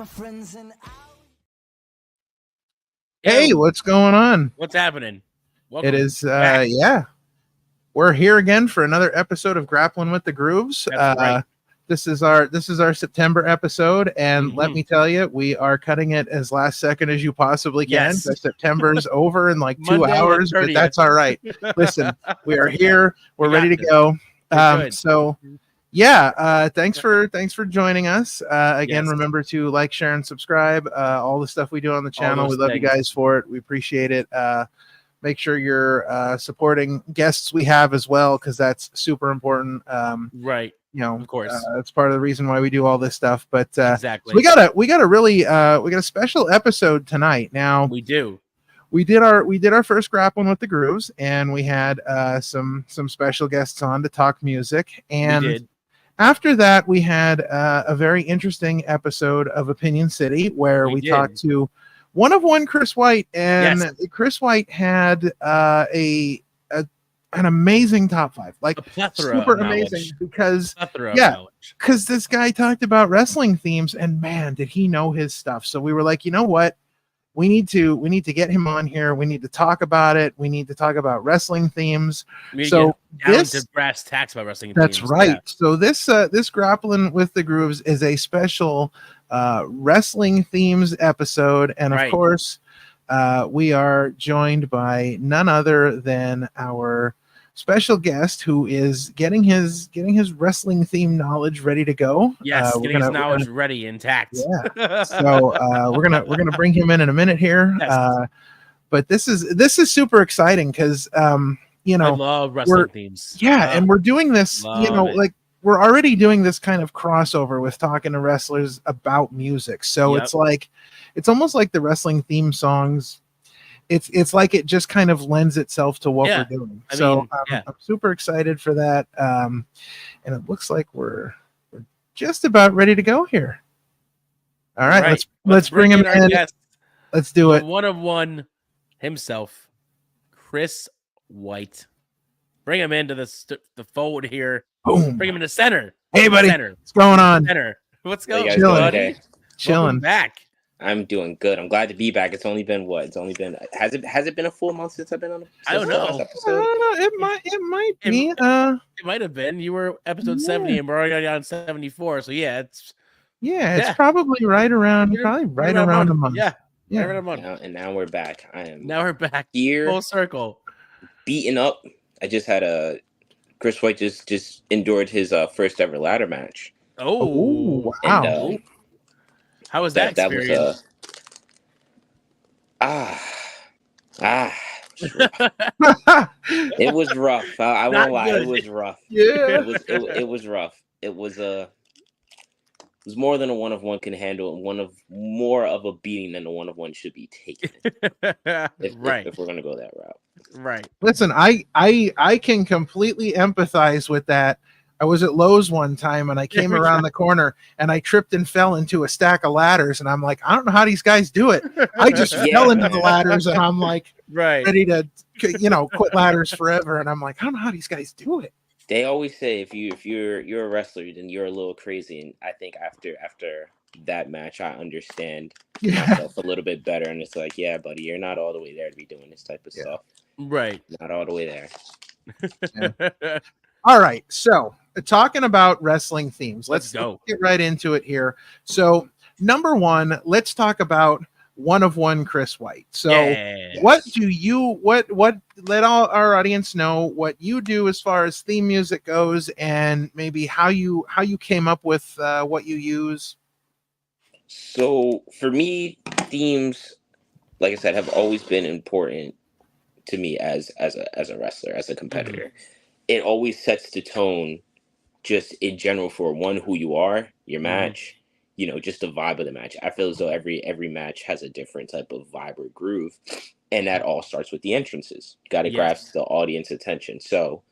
my friends and Hey, what's going on? What's happening? Welcome It is, back. yeah. We're here again for another episode of Grapplin With The Grooves. That's right. This is our September episode, and let me tell you, we are cutting it as last second as you possibly can. Yes. September's over in like 2 Monday the hours, but 30th. that's all right. Listen, we are here. We're We got ready to this. go. We're good. So yeah, thanks for joining us. Again, Yes. remember to like, share, and subscribe. All the stuff we do on the channel, we those love you things. guys for it. We appreciate it. Make sure you're supporting guests we have as well, because that's super important. Right. Of course. That's part of the reason why we do all this stuff. But Exactly. so we got a special episode tonight. Now We do. we did our first Grappling With The Grooves, and we had some special guests on to talk music. And We did. after that, we had a very interesting episode of Opinion City, where We we did. talked to one Chris White, and Yes. Chris White had an amazing top 5, like A plethora super of knowledge. amazing, because Plethora of yeah, knowledge. because this guy talked about wrestling themes, and man, did he know his stuff. So we were like, you know what? We need to get him on here. We need to talk about it. We need to talk about wrestling themes. We So get down this- to brass tacks about wrestling. That's teams. right. Yeah. So this Grappling With The Grooves is a special wrestling themes episode, and of Right. course, we are joined by none other than our special guest, who is getting his wrestling theme knowledge ready to go. Yes. We're Getting his gonna- knowledge ready, intact. Yeah. So we're gonna bring him in a minute here. Yes. But this is super exciting because I love wrestling we're- themes. and we're doing this, love it. like we're already doing this kind of crossover with talking to wrestlers about music. So Yep. it's like, it's almost like the wrestling theme songs. It's like it just kind of lends itself to what Yeah. we're doing. I So mean, yeah. I'm super excited for that. And it looks like we're just about ready to go here. All right, let's bring him our in. guest, Let's do the it. one of one himself, Chris White. Bring him into the fold here. Boom. Bring him in the center. Hey, buddy. Center. What's going on? Center. What's How going you on, guys doing buddy? today? Chilling. Welcome back. I'm doing good. I'm glad to be back. It's only been what? Has it been a full month since I've been on? I don't since the last know. I episode? don't know. It might be. It might have been. You were episode Yeah. 70 and we're already on 74. So yeah, it's It's probably right around a month. Yeah. Yeah. Right around a month. Now we're back. I am Now we're back. here, Full circle. beaten up. I just had Chris White just endured his first ever ladder match. Oh, wow. And how was that that was experience? it was rough. I Not won't lie. good. It was rough. Yeah. It was rough. It was more than a one of one can handle. More of a beating than a one of one should be taken. Right. If we're gonna go that route. Right. Listen, I can completely empathize with that. I was at Lowe's one time, and I came around the corner, and I tripped and fell into a stack of ladders, and I'm like, I don't know how these guys do it. I just Yeah. fell into the ladders, and I'm like Right. ready to quit ladders forever, and I'm like, I don't know how these guys do it. They always say if you're a wrestler, then you're a little crazy. And I think after that match, I understand Yeah. myself a little bit better. And it's like, yeah, buddy, you're not all the way there to be doing this type of Yeah. stuff. Right. Not all the way there. All right, so talking about wrestling themes, let's go. get right into it here. So, number one, let's talk about one of one Chris White. So, Yes. what do you let all our audience know what you do as far as theme music goes, and maybe how you came up with what you use? So for me, themes, like I said, have always been important to me as a wrestler, as a competitor. It always sets the tone, just in general, for one, who you are, your match, just the vibe of the match. I feel as though every match has a different type of vibe or groove, and that all starts with the entrances. Got to Yes. grasp the audience attention. So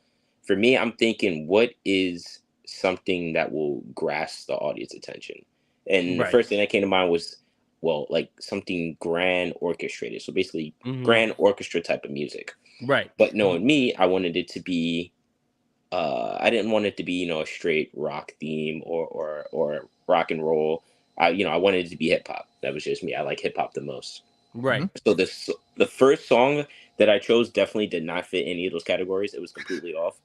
for me, I'm thinking, what is something that will grasp the audience attention? And the Right. first thing that came to mind was, well, like something grand orchestrated. So basically, Mhm. grand orchestra type of music. Right. But knowing me, I wanted it to be, I didn't want it to be, a straight rock theme or rock and roll. I wanted it to be hip hop. That was just me. I like hip hop the most. Right. So the first song that I chose definitely did not fit any of those categories. It was completely off,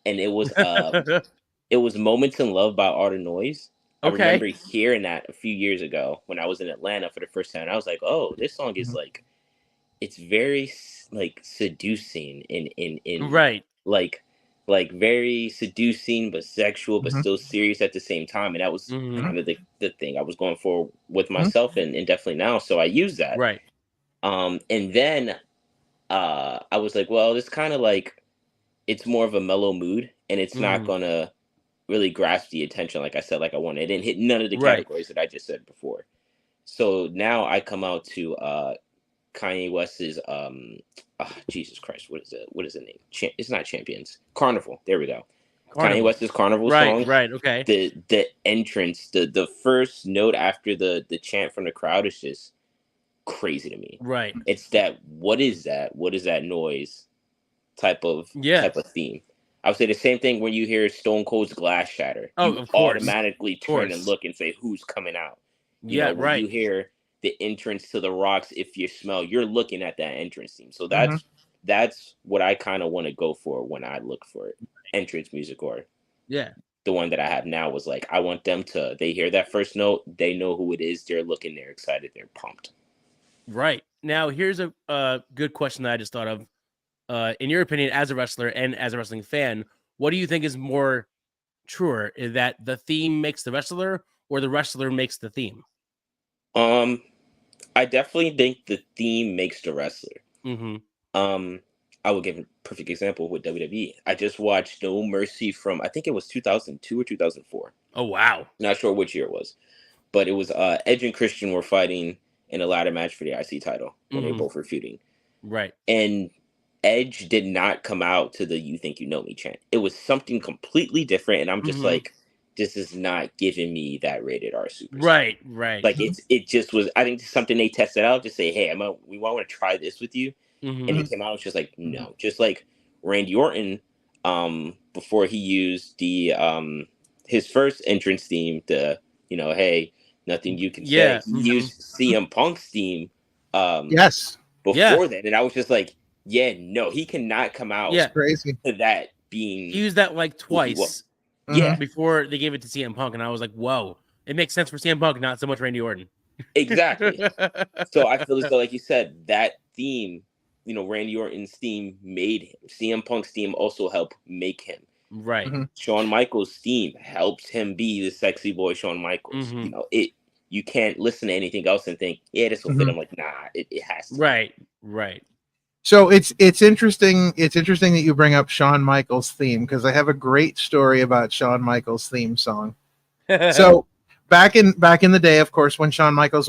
and it was "Moments in Love" by Art of Noise. I remember Okay. hearing that a few years ago when I was in Atlanta for the first time. I was like, "Oh, this song is Mhm. like, it's very like seducing in Right. like very seducing but sexual but Mhm. still serious at the same time." And that was Mhm. kind of the thing I was going for with Mhm. myself and definitely now. So I used that. Right. And then I was like, well, it's kind of like, it's more of a mellow mood and it's not Mhm. gonna really grasp the attention like I said, like I wanted. It didn't hit none of the Right. categories that I just said before. So now I come out to Kanye West's Jesus Christ, what is the name? It's not Champions. Carnival. There we go. Kanye Carnival. West's Carnival Right. song. Right. Okay. The entrance, the first note after the chant from the crowd is just crazy to me. Right. It's that, what is that? What is that noise? type of Yeah. type of theme. I would say the same thing when you hear Stone Cold's glass shatter. Oh, You of course. automatically Of turn and course. look and say, who's coming out? Yeah. When Right. you hear the entrance to the rocks, if you smell, you're looking at that entrance theme. So Mhm. that's what I kind of want to go for when I look for entrance music. Or Yeah. the one that I have now was like, I want them to, they hear that first note, they know who it is, they're looking, they're excited, they're pumped. Right. Now, here's a good question that I just thought of. In your opinion, as a wrestler and as a wrestling fan, what do you think is more truer? Is that the theme makes the wrestler or the wrestler makes the theme? Um, I definitely think the theme makes the wrestler. Mm-hmm. Um, I will give a perfect example with WWE. I just watched No Mercy from, I think it was 2002 or 2004. Oh, wow. Not sure which year it was, but it was Edge and Christian were fighting in a ladder match for the IC title when they were Mm-hmm. both were feuding. Right. And Edge did not come out to the "You Think You Know Me" chant. It was something completely different, and I'm just Mm-hmm. like, this is not giving me that rated R superstar. Right. Right. Like, it just was. I think something they tested out to say, hey, we want to try this with you, and Mm-hmm. he came out and was just like, no, just like Randy Orton, before he used the his first entrance theme, the hey, nothing you can say. Yeah. He Mm-hmm. used CM Punk's theme Yes. Yeah. before that, and I was just like, yeah, no, he cannot come out Yeah. Crazy. to that He being used that like who he was. twice Yeah, Mhm. before they gave it to CM Punk, and I was like, whoa, it makes sense for CM Punk, not so much Randy Orton. exactly. So I feel as though, like you said, that theme, Randy Orton's theme made him. CM Punk's theme also helped make him. Right. Mhm. Shawn Michaels' theme helps him be the sexy boy Shawn Michaels. Mhm. You can't listen to anything else and think, yeah, this will fit. Mhm. I'm like, nah, it has to. Right. Right. So it's interesting. It's interesting that you bring up Shawn Michaels' theme, because I have a great story about Shawn Michaels' theme song. So back in the day, of course, when Shawn Michaels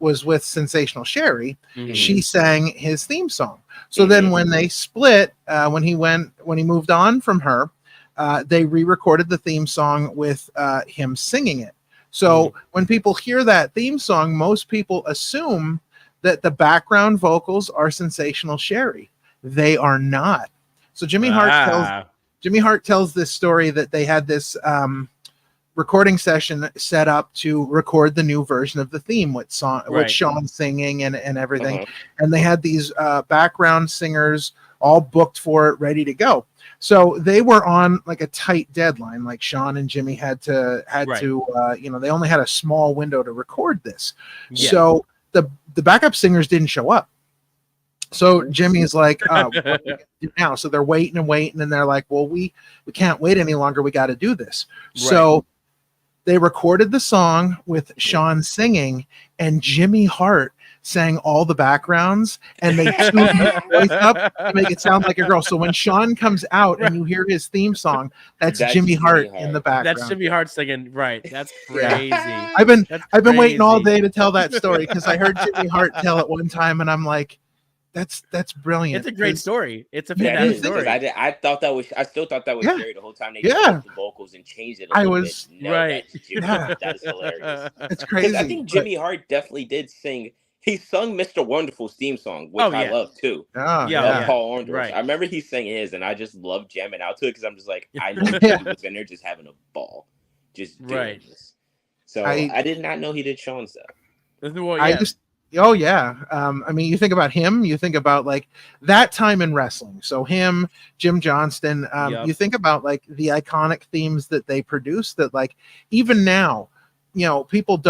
was with Sensational Sherry, Mhm. she sang his theme song. So then Mhm. when they split, when he moved on from her, they re-recorded the theme song with him singing it. So when people hear that theme song, most people assume that the background vocals are Sensational Sherry. They are not. So Jimmy Hart tells this story that they had this recording session set up to record the new version of the theme with Right. Sean singing and everything. Uh-huh. And they had these background singers all booked for it, ready to go. So they were on like a tight deadline. Like Sean and Jimmy had to they only had a small window to record this. Yeah. So the backup singers didn't show up. So Jimmy's like, what are we gonna do now? So they're waiting and waiting, and they're like, well, we can't wait any longer. We got to do this. Right. So they recorded the song with Sean singing, and Jimmy Hart sang all the backgrounds, and they tuned his voice up to make it sound like a girl. So when Sean comes out and you hear his theme song, that's Jimmy Hart in the background. That's Jimmy Hart singing. Right. That's Yeah. crazy. I've been waiting all crazy. day to tell that story, because I heard Jimmy Hart tell it one time, and I'm like, that's brilliant. It's a great story. It's a That fantastic is, because story. I thought that was, I still thought that was Yeah. Jerry the whole time. They Yeah. just took the vocals and changed it a little bit. No, right. that's Jimmy. Yeah. That is hilarious. It's Because crazy. I think Jimmy Hart definitely did sing. He sung Mr. Wonderful's theme song, which Oh, I yeah. love too. Oh, Yeah. Paul Orndorff. Right. I remember he sang his, and I just love jamming out to it, because I'm just like, I know Yeah. he was in there just having a ball, just doing Right. this. So I did not know he did Sean's though. Well, yeah. I just, oh yeah. I mean, you think about him, you think about like that time in wrestling. So him, Jim Johnston, Yep. you think about like the iconic themes that they produce that like even now, you know, people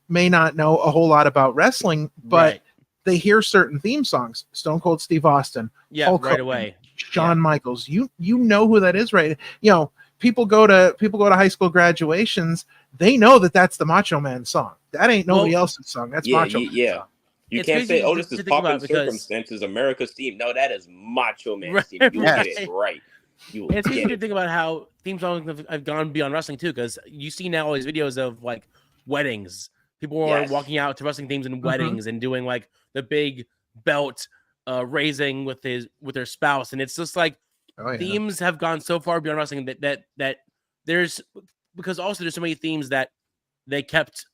may not know a whole lot about wrestling, but Right. they hear certain theme songs. Stone Cold Steve Austin, Yeah, Hulk right Hogan, away. Shawn Michaels. You know who that is, right? You know, people go to high school graduations. They know that that's the Macho Man song. That ain't nobody else's song. That's Macho Man song. You It's can't say, crazy "Oh, to this is think about Poppin' because- Circumstances, America's theme." No, that is Macho Man's Right, theme. You will get yes. it right. You will And it's get crazy to it. think about how theme songs have gone beyond wrestling too, because you see now all these videos of like weddings. People are Yes. walking out to wrestling themes in weddings and doing like the big belt raising with their spouse, and it's just like Oh, yeah. themes have gone so far beyond wrestling that there's, because also there's so many themes that they kept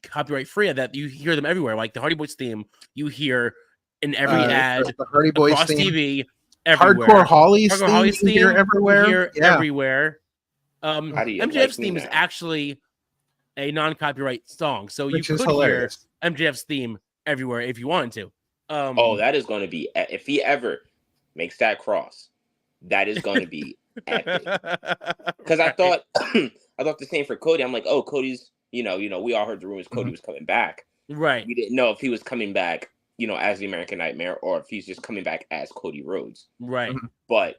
copyright free that you hear them everywhere. Like the Hardy Boys theme, you hear in every ad, the Hardy Boys across theme. TV, everywhere. Hardcore Holly's Hardcore theme, Holly's you hear theme, everywhere. you hear Yeah. everywhere. How do you MJF's like me theme is now? actually a non-copyright song, so Which you is could hilarious. hear MJF's theme everywhere if you wanted to. Oh, that is going to be, if he ever makes that cross, that is going to be epic. Because I thought the same for Cody. I'm like, oh, Cody's, you know, we all heard the rumors Cody was coming back. Right. We didn't know if he was coming back, you know, as the American Nightmare or if he's just coming back as Cody Rhodes. Right. But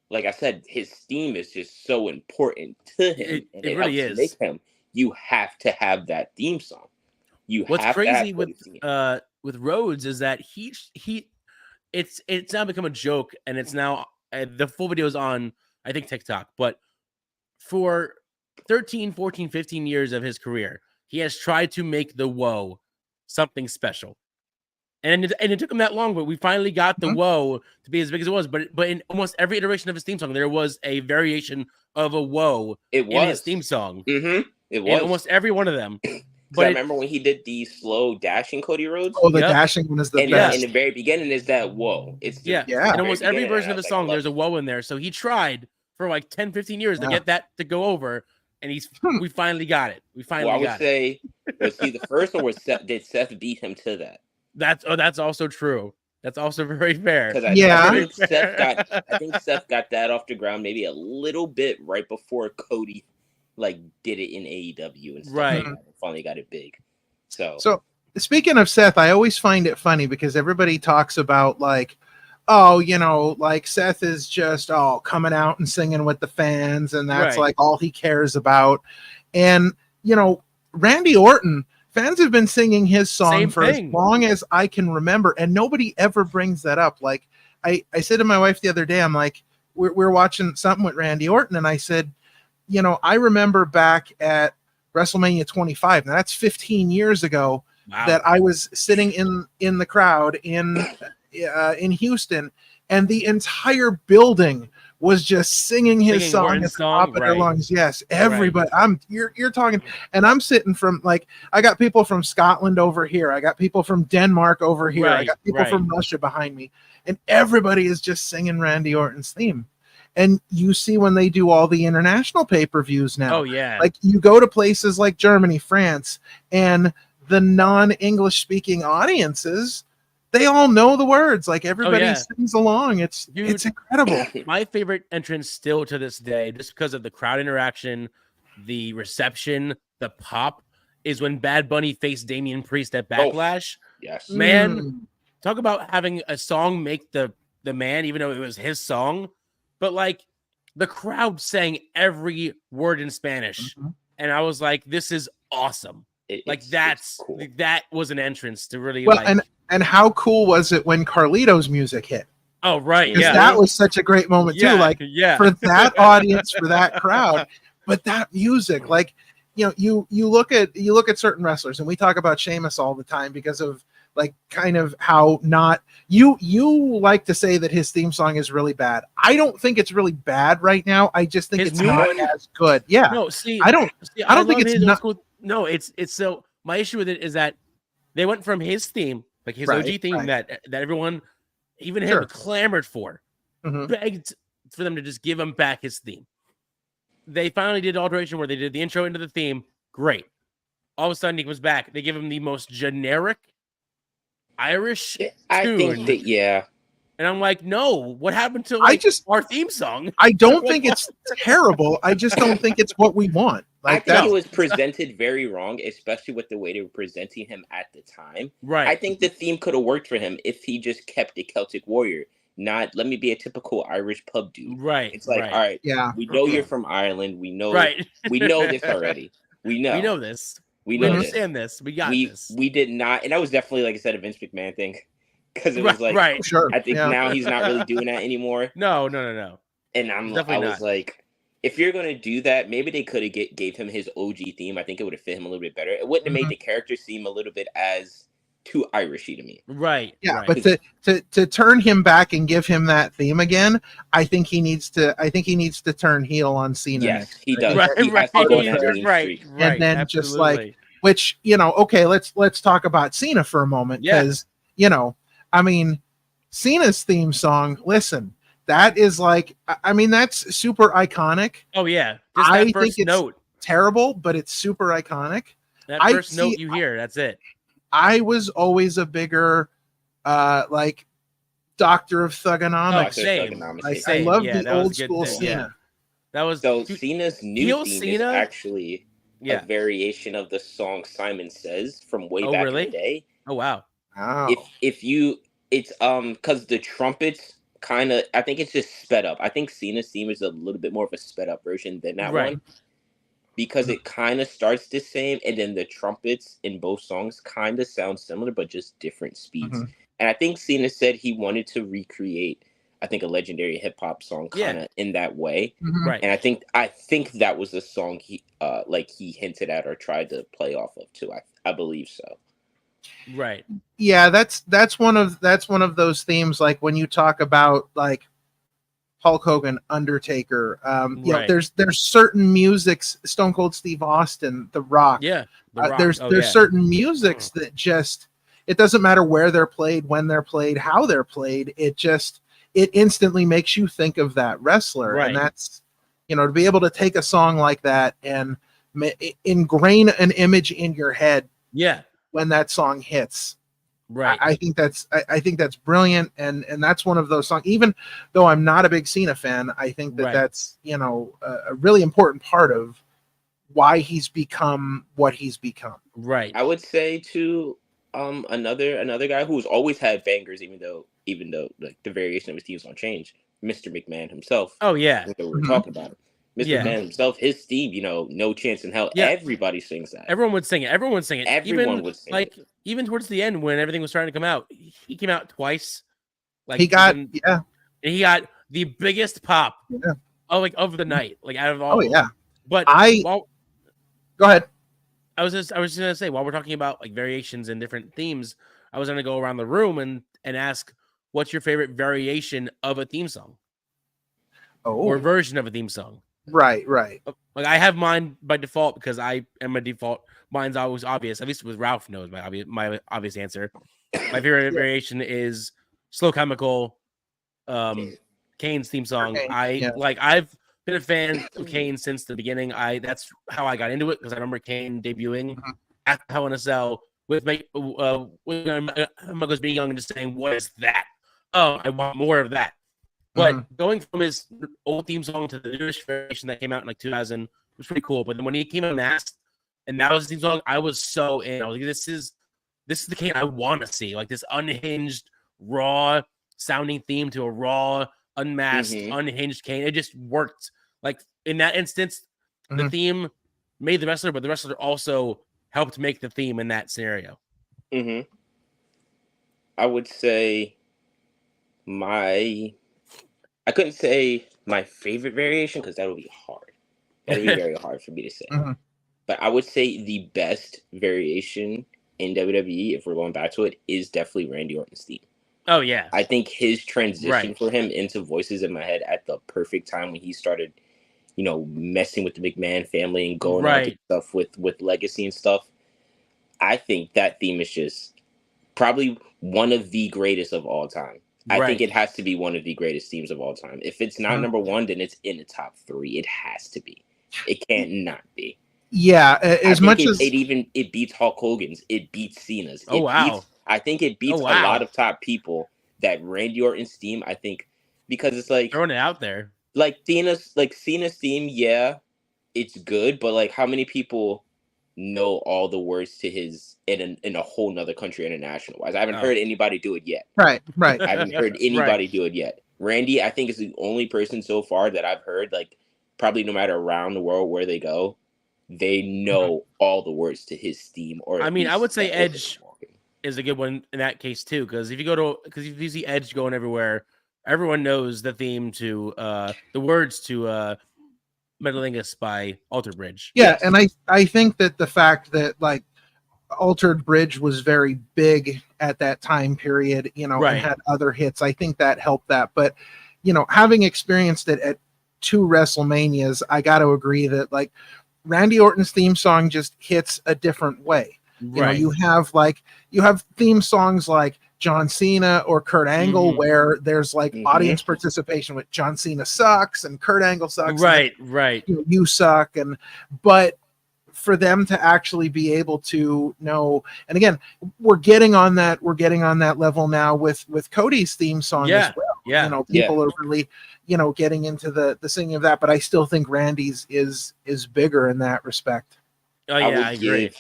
like I said, his theme is just so important to him, and it really helps is. make him. You have to have that theme song. What's have crazy to have with Rhodes is that it's now become a joke, and it's now the full video is on, I think, TikTok, but for 13, 14, 15 years of his career, he has tried to make the woe something special. And it took him that long, but we finally got the woe to be as big as it was. But in almost every iteration of his theme song, there was a variation of a woe in his theme song. It was. In almost every one of them. But I remember when he did the slow dashing Cody Rhodes. Oh, the dashing one is the best. In the very beginning is that whoa. It's yeah. In almost every version of the song, there's a woe in there. So he tried for like 10, 15 years to get that to go over. And we finally got it. We finally got it. I would say, was he the first, or did Seth beat him to that? That's also true. That's also very fair. Because I think Seth got that off the ground maybe a little bit right before Cody like did it in AEW and stuff. Right. And finally got it big. So speaking of Seth, I always find it funny because everybody talks about like, oh, you know, like Seth is just coming out and singing with the fans, and that's like all he cares about. And you know, Randy Orton, fans have been singing his song for as long as I can remember, and nobody ever brings that up. Like I said to my wife the other day, I'm like, we're watching something with Randy Orton, and I said, you know, I remember back at WrestleMania 25. Now that's 15 years ago that I was sitting in the crowd in Houston, and the entire building was just singing his song at the top of their lungs. Yes, everybody. You're talking, and I'm sitting from like, I got people from Scotland over here, I got people from Denmark over here, I got people from Russia behind me, and everybody is just singing Randy Orton's theme. And you see when they do all the international pay-per-views now. Oh yeah. Like you go to places like Germany, France, and the non-English speaking audiences, they all know the words. Like everybody sings along. It's incredible. My favorite entrance still to this day, just because of the crowd interaction, the reception, the pop, is when Bad Bunny faced Damian Priest at Backlash. Yes. Man, talk about having a song make the man, even though it was his song. But like the crowd sang every word in Spanish. And I was like, this is awesome. That's cool. That was an entrance to really and how cool was it when Carlito's music hit? Oh, right. Because that was such a great moment too. Like for that audience, for that crowd, but that music, like, you know, you look at certain wrestlers, and we talk about Sheamus all the time because of like kind of how not you like to say that his theme song is really bad. I don't think it's really bad right now. I just think it's not as good. Yeah. No, see, I don't think it's not. No, it's so my issue with it is that they went from his theme, like his OG theme that everyone, even him, clamored for, begged for them to just give him back his theme. they finally did alteration where they did the intro into the theme. Great. All of a sudden he comes back. They give him the most generic Irish I think tune. that, yeah. And I'm like, no, what happened to our theme song? I don't think it's terrible. I just don't think it's what we want. I think it was presented very wrong, especially with the way they were presenting him at the time. Right. I think the theme could have worked for him if he just kept a Celtic warrior, not let me be a typical Irish pub dude. Right. It's like, all right, yeah, we know you're from Ireland. We know, we know this already. We know. We know this. We know understand this. We got this. We did not, and that was definitely, like I said, a Vince McMahon thing. Because it was like, sure. I think now he's not really doing that anymore. No. And I was like, if you're gonna do that, maybe they could have gave him his OG theme. I think it would have fit him a little bit better. It wouldn't have made the character seem a little bit as too Irishy to me. Right. Yeah, right. but to turn him back and give him that theme again, I think he needs to turn heel on Cena. Yes, he does. Right, he has to go on that mean right. streak. And then absolutely. just like, which, okay, let's talk about Cena for a moment, because I mean, Cena's theme song, listen, that is like, I mean, that's super iconic. Oh yeah, just that first note. Terrible, but it's super iconic. That first note you hear, that's it. I was always a bigger like Doctor of Thugonomics. I love the old school Cena. Yeah. That was Cena's new theme is actually a variation of the song Simon Says from way back in the day. Oh wow. If you it's because the trumpets kind of, I think it's just sped up. I think Cena's theme is a little bit more of a sped up version than that one, because it kind of starts the same, and then the trumpets in both songs kind of sound similar but just different speeds. And I think Cena said he wanted to recreate, I think, a legendary hip hop song kind of in that way. Right. And I think that was the song he hinted at or tried to play off of too. I believe so. Right. Yeah, that's one of those themes, like when you talk about like Hulk Hogan, Undertaker, there's certain musics, Stone Cold Steve Austin, The Rock. Yeah. The Rock. There's certain musics that just, it doesn't matter where they're played, when they're played, how they're played, it instantly makes you think of that wrestler. Right. And that's, to be able to take a song like that and ingrain an image in your head. Yeah. When that song hits, right? I think that's brilliant, and that's one of those songs. Even though I'm not a big Cena fan, I think that's a really important part of why he's become what he's become. Right. I would say too, another guy who's always had bangers, even though like the variation of his theme song changed. Mr. McMahon himself. Oh yeah, we're talking about him. Mr. McMahon himself, his theme, No Chance in Hell. Yeah. Everybody sings that. Everyone would sing it. Everyone would sing it. Even towards the end when everything was starting to come out, he came out twice. Like he got the biggest pop of the night, like out of all. Oh yeah. But go ahead. I was just gonna say, while we're talking about like variations and different themes, I was gonna go around the room and ask, what's your favorite variation of a theme song? Or version of a theme song? Right. Like I have mine by default because I am a default. Mine's always obvious. At least with Ralph knows my obvious answer. My favorite variation is Slow Chemical, Kane's theme song. I've been a fan of Kane since the beginning. That's how I got into it, because I remember Kane debuting at Hell in a Cell with Muggles being young and just saying, "What is that? Oh, I want more of that." But going from his old theme song to the newest variation that came out in like 2000 was pretty cool. But then when he came out Masked, and that was his theme song, I was so in. I was like, this is the Kane I want to see. Like this unhinged, raw sounding theme to a raw, unmasked, unhinged Kane. It just worked. Like in that instance, the theme made the wrestler, but the wrestler also helped make the theme in that scenario. I would say I couldn't say my favorite variation because that would be hard. That would be very hard for me to say. But I would say the best variation in WWE, if we're going back to it, is definitely Randy Orton's theme. Oh, yeah. I think his transition for him into Voices in My Head at the perfect time when he started, messing with the McMahon family and going on to stuff with Legacy and stuff. I think that theme is just probably one of the greatest of all time. I think it has to be one of the greatest themes of all time. If it's not number one, then it's in the top 3. It has to be. It can't not be. Yeah, as much as it beats Hulk Hogan's, it beats Cena's. Oh, wow. I think it beats a lot of top people. That Randy Orton's theme, I think, because it's like throwing it out there. Like Cena's theme, yeah, it's good, but like how many people know all the words to his in a whole nother country international wise? I haven't heard anybody do it yet. Right. I haven't heard anybody do it yet. Randy, I think, is the only person so far that I've heard, like, probably no matter around the world where they go, they know all the words to his theme. Or I mean, I would say Edge is a good one in that case too, because if you see Edge going everywhere, everyone knows the theme to the words to Metalingus by Alter Bridge. Yeah, and I think that the fact that like Altered Bridge was very big at that time period, and had other hits, I think that helped that. But having experienced it at 2 WrestleManias, I got to agree that like Randy Orton's theme song just hits a different way. You have theme songs like John Cena or Kurt Angle where there's like audience participation with John Cena sucks and Kurt Angle sucks. Right. You suck. But for them to actually be able to know, and again, we're getting on that level now with Cody's theme song as well. Yeah. People are really, getting into the singing of that, but I still think Randy's is bigger in that respect. Oh yeah, I agree.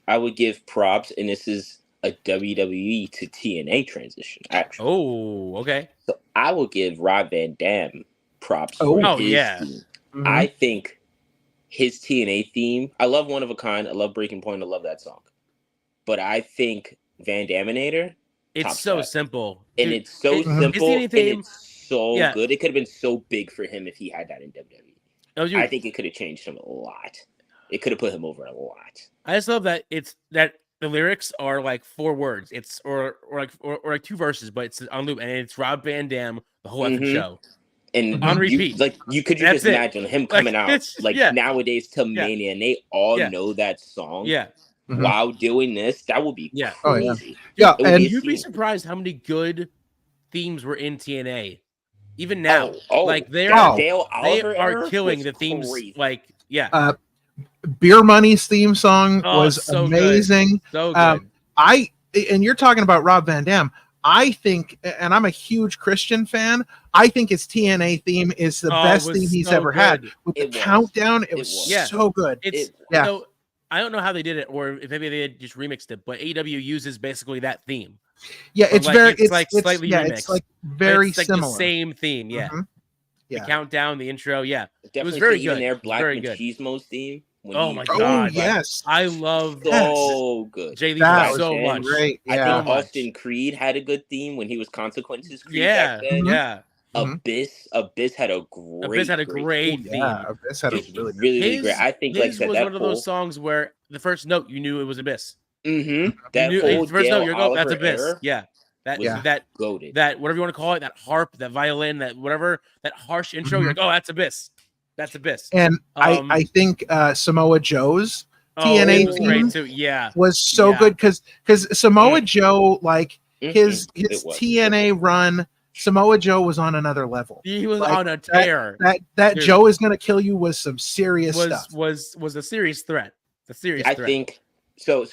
I would give props, and this is a WWE to TNA transition, actually. Oh, okay. So I will give Rob Van Dam props for his theme. Mm-hmm. I think his TNA theme, I love One of a Kind, I love Breaking Point, I love that song. But I think Van Daminator, it's so simple. And dude, it's so simple, and it's so Yeah. good. It could have been so big for him if he had that in WWE. I think it could have changed him a lot. It could have put him over a lot. I just love that the lyrics are like 4 words. It's or like 2 verses, but it's on loop, and it's Rob Van Dam the whole effing show, Mm-hmm. and on repeat. You could just imagine him coming out nowadays to Mania, and they all know that song. Yeah. While doing this, that would be crazy. Oh, yeah. And you'd be surprised how many good themes were in TNA. Even now, they are killing the themes. Crazy. Like, Beer Money's theme song was so amazing. Good. So good. And you're talking about Rob Van Dam. I think, and I'm a huge Christian fan, I think his TNA theme is the best theme he's ever had. With the countdown, it was so good. So I don't know how they did it, or if maybe they had just remixed it, but AEW uses basically that theme. Yeah, it's slightly remixed. It's like very similar. The same theme, Mm-hmm. The countdown, the intro, it was very good. Their Black Machismo's theme. Oh my god! Yes, I love so good. Jay Lee was so much. Great. I think Austin Creed had a good theme when he was Consequences Creed back then. Abyss had a great theme. Yeah, Abyss had a really great. I think his was one of those songs where the first note you knew it was Abyss. Mm-hmm. That whole first note you go, that's Abyss. Era, that goated. That whatever you want to call it, that harp, that violin, that whatever, that harsh intro. You're like, oh, that's Abyss. That's Abyss. And I think Samoa Joe's TNA theme was so good because Samoa Joe, like his TNA run, Samoa Joe was on another level. He was on a tear. That Joe is going to kill you was some serious stuff. Was a serious threat. I think so.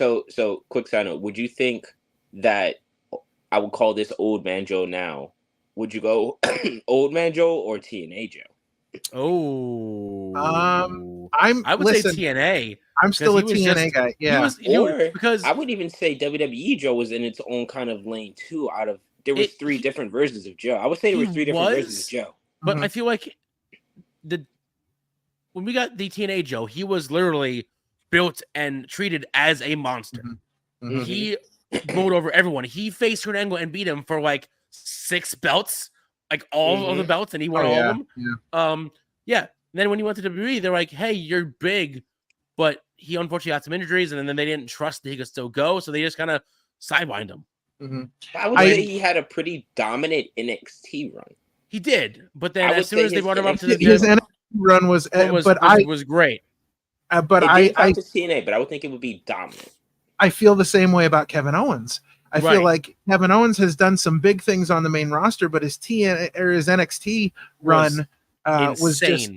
Quick side note: would you think that I would call this Old Man Joe now? Would you go Old Man Joe or TNA Joe? Oh, I would say TNA. I'm still a TNA guy. Yeah, because I would even say WWE Joe was in its own kind of lane too. There was 3 different versions of Joe. I would say there were 3 different versions of Joe. But I feel like when we got the TNA Joe, he was literally built and treated as a monster. Mm-hmm. He rolled over everyone. He faced Kurt Angle and beat him for like 6 belts. Like all of the belts, and he won all of them. And then when he went to WWE, they're like, "Hey, you're big," but he unfortunately had some injuries, and then they didn't trust that he could still go, so they just kind of sidelined him. Mm-hmm. I would say he had a pretty dominant NXT run. He did, but then as soon as they brought him up to his NXT run was great. But I to TNA, but I would think it would be dominant. I feel the same way about Kevin Owens. I feel like Kevin Owens has done some big things on the main roster, but his NXT run was just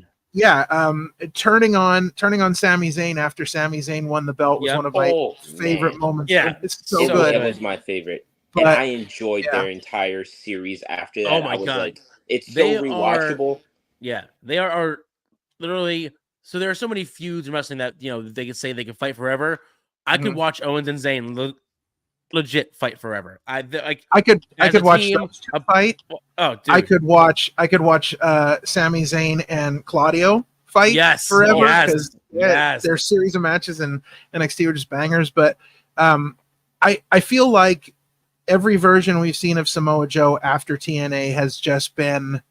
turning on Sami Zayn after Sami Zayn won the belt was one of my favorite moments. Yeah, It's so good. It was my favorite. But, and I enjoyed their entire series after that. Oh my I was God. like, it's so rewatchable. They are literally. So there are so many feuds in wrestling that they could say they can fight forever. I could watch Owens and Zayn legit fight forever. I could watch those two fight. Oh, dude. I could watch Sami Zayn and Claudio fight forever because their series of matches in NXT were just bangers. But I feel like every version we've seen of Samoa Joe after TNA has just been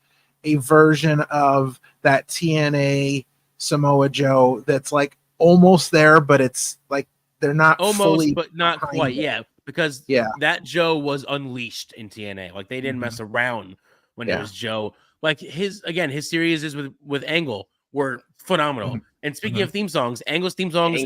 a version of that TNA Samoa Joe that's like almost there, but it's like they're not almost fully, but not quite. Because that Joe was unleashed in TNA. Like they didn't mess around when it was Joe. Like his series is with Angle were phenomenal. And speaking of theme songs, Angle's theme songs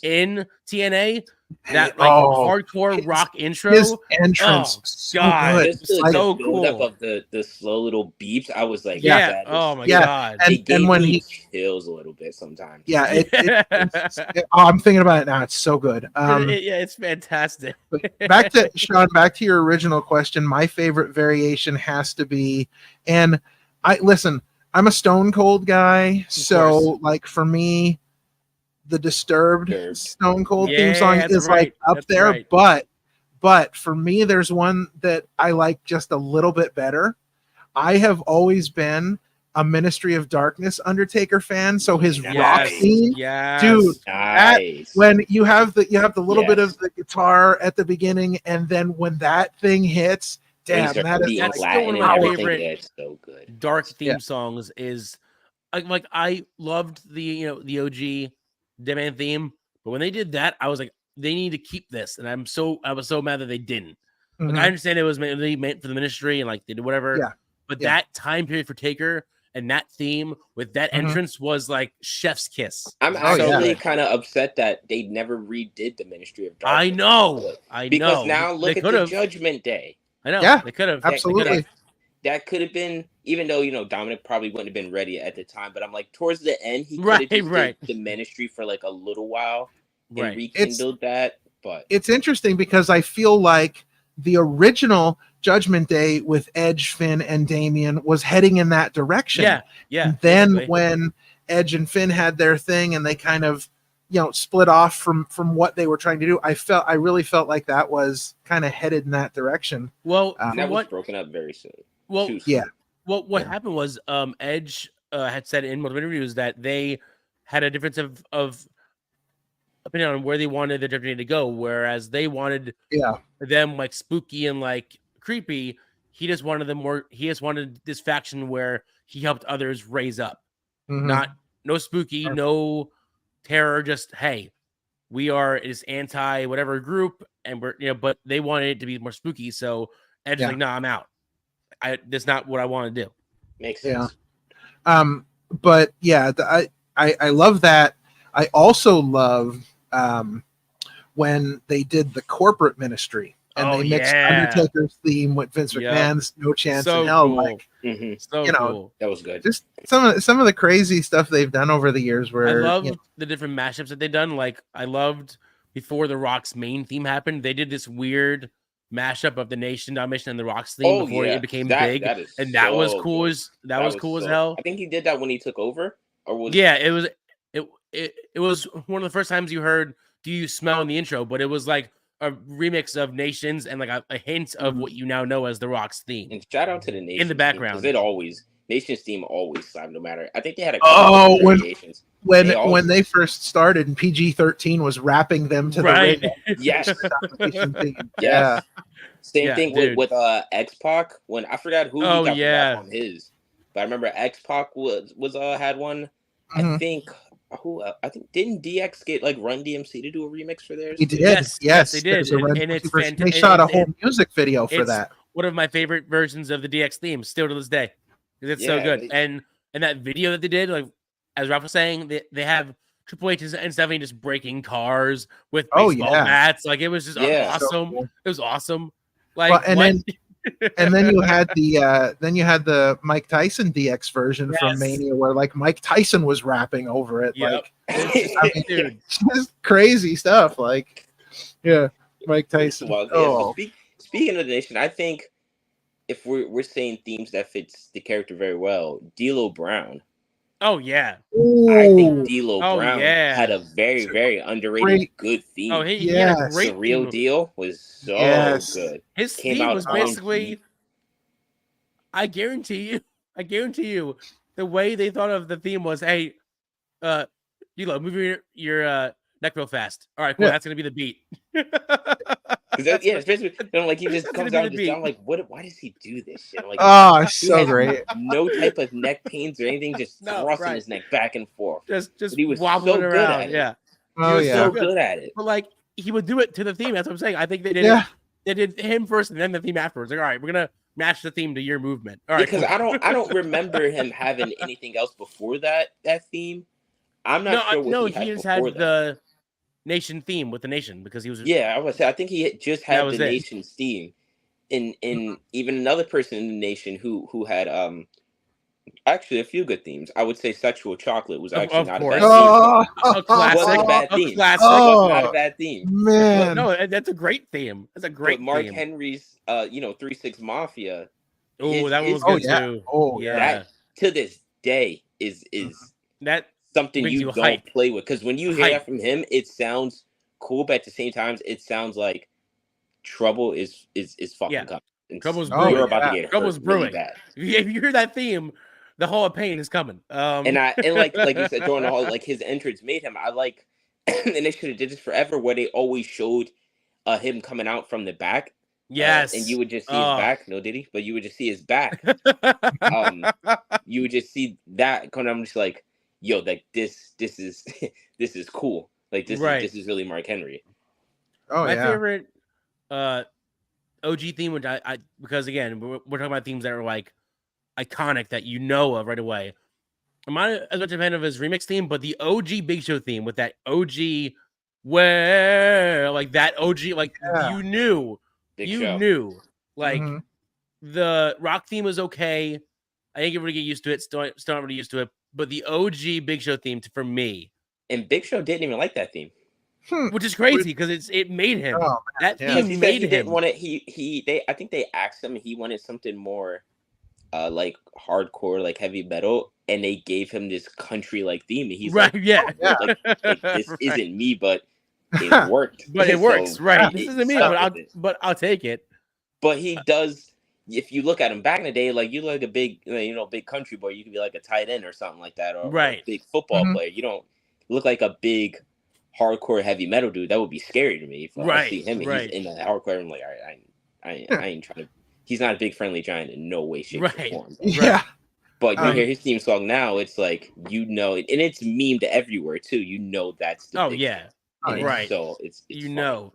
in TNA, that hardcore rock intro, his entrance, God, just the so build up cool of the slow little beeps. I was like, oh my God, and when he chills a little bit sometimes. I'm thinking about it now. It's so good. It's fantastic. back to Sean, back to your original question. My favorite variation has to be, and I'm a Stone Cold guy, so like for me, the Disturbed Stone Cold theme song is like up there. Right. But for me, there's one that I like just a little bit better. I have always been a Ministry of Darkness Undertaker fan, so his rock theme, dude, when you have the little bit of the guitar at the beginning, and then when that thing hits. Damn, that's still one of my favorite so good. dark theme songs. Is like I loved the OG Deadman theme, but when they did that, I was like, they need to keep this, and I was so mad that they didn't. Like I understand it was meant for the Ministry and like they did whatever, but that time period for Taker and that theme with that entrance was like chef's kiss. I'm actually kind of upset that they never redid the Ministry of Darkness. I know, because now look at the Judgment Day. I know. Yeah, they could have. Absolutely. That could have been, even though, Dominic probably wouldn't have been ready at the time, but I'm like, towards the end, he could have did the Ministry for like a little while and rekindled that. But it's interesting because I feel like the original Judgment Day with Edge, Finn, and Damian was heading in that direction. Yeah. And then when Edge and Finn had their thing and they kind of split off from what they were trying to do, I really felt like that was kind of headed in that direction. Well, that was broken up very soon. Well, what happened was Edge had said in multiple interviews that they had a difference of opinion on where they wanted the Judgment Day to go, whereas they wanted them like spooky and like creepy. He just wanted them more. He just wanted this faction where he helped others raise up, no spooky, no terror, just hey, we are this anti whatever group, and we're but they wanted it to be more spooky. So Edge is like, no, I'm out. That's not what I want to do. Makes sense. But I love that. I also love when they did the corporate ministry and they mixed Undertaker's theme with Vince McMahon's No Chance in Hell. Cool. Like, cool. That was good. Just some of the crazy stuff they've done over the years. Where I love the different mashups that they've done. Like I loved before the Rock's main theme happened, they did this weird mashup of the Nation Domination and the Rock's theme before it became big, that was cool. That was cool as hell. I think he did that when he took over, or was it was one of the first times you heard "Do You Smell" in the intro, but it was like a remix of Nations and like a hint of what you now know as the Rock's theme. And shout out to the Nation in the background. Nation's theme always slapped, no matter. I think they had a couple variations. When they first started and PG-13 was wrapping them to the ring. Yes. Same thing with X-Pac when I forgot who he got on his. But I remember X-Pac was had one. I think didn't DX get like Run DMC to do a remix for theirs? He did. Yes, they did. And it's fantastic. They shot a whole music video for that. One of my favorite versions of the DX theme still to this day. It's so good. And that video that they did, like as Ralph was saying, they have Triple H and Stephanie just breaking cars with baseball bats. Like it was just awesome. So cool. It was awesome. Like And then you had the Mike Tyson DX version from Yes. Mania, where like Mike Tyson was rapping over it. Yep. Like, It's just, I mean, dude. just crazy stuff. Like, yeah, Mike Tyson. Well, yeah, Oh, so speaking of the nation, I think if we're saying themes that fits the character very well, D'Lo Brown. Oh yeah. I think Ooh, D'Lo Oh, Brown yeah. had a very, very underrated great. good theme. Oh, he had a Yes. great The Real theme. Deal was so Yes. good. His Came theme out was on basically, heat. I guarantee you, the way they thought of the theme was, hey, D'Lo, move your neck real fast. All right, cool. Yeah. That's gonna be the beat. Especially like he just that's comes gonna out be and the just, I'm beat. like, why does he do this shit? Like, Oh, it's he so has great. no type of neck pains or anything, just No, thrusting right. his neck back and forth. Just But he was wobbling so good around. at it. Yeah. Oh was yeah. So good. good at it. But like he would do it to the theme. That's what I'm saying. I think they did Yeah. it. They did him first and then the theme afterwards. Like, all right, we're gonna match the theme to your movement. All right, Because cool. I don't remember him having anything else before that theme. I'm not sure what he he had just before had that. the nation theme with the nation because he was. Yeah, I would say I think he just That had was the it. nation's theme. And even another person in the nation who had actually a few good themes. I would say Sexual Chocolate was actually Of not course. a bad theme song. A classic. Wasn't a bad A theme. classic. Was not a bad theme. Man. No, that's a great theme. That's a great But Mark theme. Henry's 3-6 Mafia. Oh, that one was Oh good yeah. too. Oh Yeah. That to this day is That something makes you you don't hype. play with, because when you hear that from him, it sounds cool, but at the same time, it sounds like trouble is fucking Yeah. coming. Trouble's Oh, brewing. You're about to yeah. get Trouble's hurt really brewing. bad. If you hear that theme, the Hall of Pain is coming. And like you said, during the whole like his entrance made him. I like, and they should have did this forever, where they always showed him coming out from the back. Yes. And you would just see his back. No, did he? But you would just see his back. You would just see that coming. I'm just like, yo, like this is this is cool. Like this is really Mark Henry. Oh My yeah. favorite OG theme, which I because again we're talking about themes that are like iconic that you know of right away. I'm not as much a fan of his remix theme, but the OG Big Show theme with that OG where like that OG like Yeah. you knew Big you Show. knew like Mhm. the rock theme was okay. I think everybody get used to it. Still not really used to it. But the OG Big Show theme for me, And Big Show didn't even like that theme. which is crazy because it made him. Oh, That yeah. Because theme he said made he didn't him. want it. I think they asked him, he wanted something more like hardcore, like heavy metal, and they gave him this country like theme, and he's Right, like, yeah. Yeah. like this Right. isn't me, but it worked. But it works, So, right? he This isn't me, stuck with it. but I'll take it. But he does. If you look at him back in the day, like you look like a big, big country boy, you could be like a tight end or something like that, or Right. a big football Mhm. player. You don't look like a big hardcore heavy metal dude. That would be scary to me if I see him and Right. he's in the hardcore. I'm like, all right, I ain't trying to. He's not a big friendly giant in no way, shape, or Right. form. Yeah. But you Um, hear his theme song now, it's like, and it's memed everywhere too. That's the big yeah. show. Oh, And yeah. Right. So it's funny.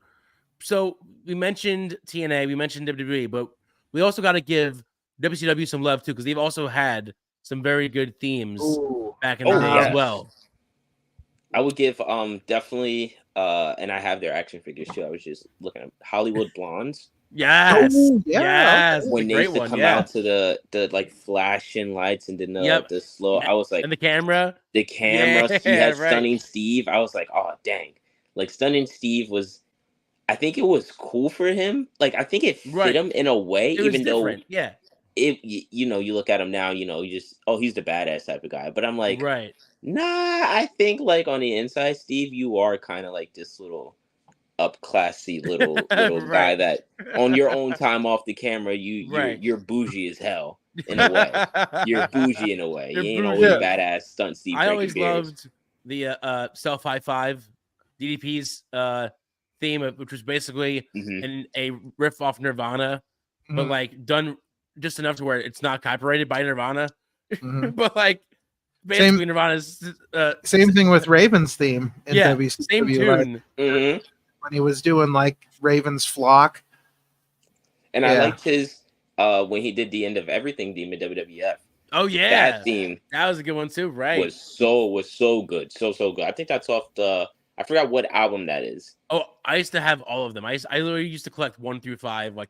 So we mentioned TNA, we mentioned WWE, but we also got to give WCW some love too because they've also had some very good themes Ooh. back in the day yes. as well. I would give definitely and I have their action figures too. I was just looking at Hollywood Blondes. Yes. Oh, yeah, Yes. okay. When It's they a used great to one. come Yeah. out to the like flashing lights and then the slow, I was like, And the camera. he had right. Stunning Steve. I was like, oh dang. Like Stunning Steve was, I think it was cool for him. Like I think it fit him in a way, It was even though different. Yeah. you look at him now, you just, he's the badass type of guy. But I'm like, Right. nah, I think like on the inside, Steve, you are kind of like this little up classy little guy that on your own time off the camera, you're bougie as hell in a way. You're bougie in a way. You ain't always badass stunt Steve. I always loved the self high five DDP's theme, which was basically a riff off Nirvana, but like done just enough to where it's not copyrighted by Nirvana, but like basically Nirvana's same thing with Raven's theme in WCW. Same tune. Right? When he was doing like Raven's Flock. And I liked his when he did the End of Everything theme in WWF. Oh yeah, that theme that was a good one too. Right, was so good, so good. I think that's off I forgot what album that is. Oh, I used to have all of them. I literally used to collect 1 through 5, like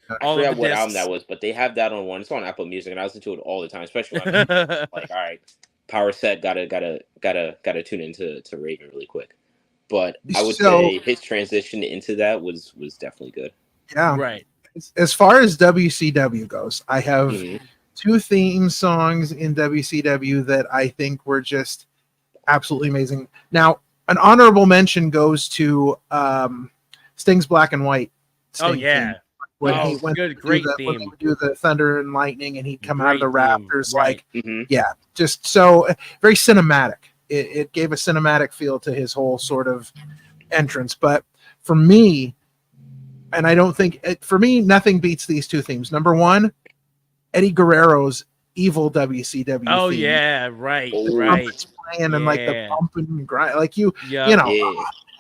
I all of forgot the what album that discs. was, but they have that on one. It's on Apple Music, and I listen to it all the time, especially when I'm like, all right, power set, gotta tune into Raven really quick. But I would So say his transition into that was definitely good. yeah, Right. as far as WCW goes, I have Mhm. 2 theme songs in WCW that I think were just absolutely amazing. Now, an honorable mention goes to Sting's Black and White Oh Sting yeah. theme. When Oh, he went good, to do great when they theme. would do the thunder and lightning, and he'd come out of the Great theme. rafters, Right. yeah, just so very cinematic. It gave a cinematic feel to his whole sort of entrance. But for me, and I don't think for me, nothing beats these 2 themes. Number one, Eddie Guerrero's Evil WCW Oh theme. yeah, right, Oh. The right. trumpets playing and like the Yeah. bumping and grind, like you Yeah. know, Yeah.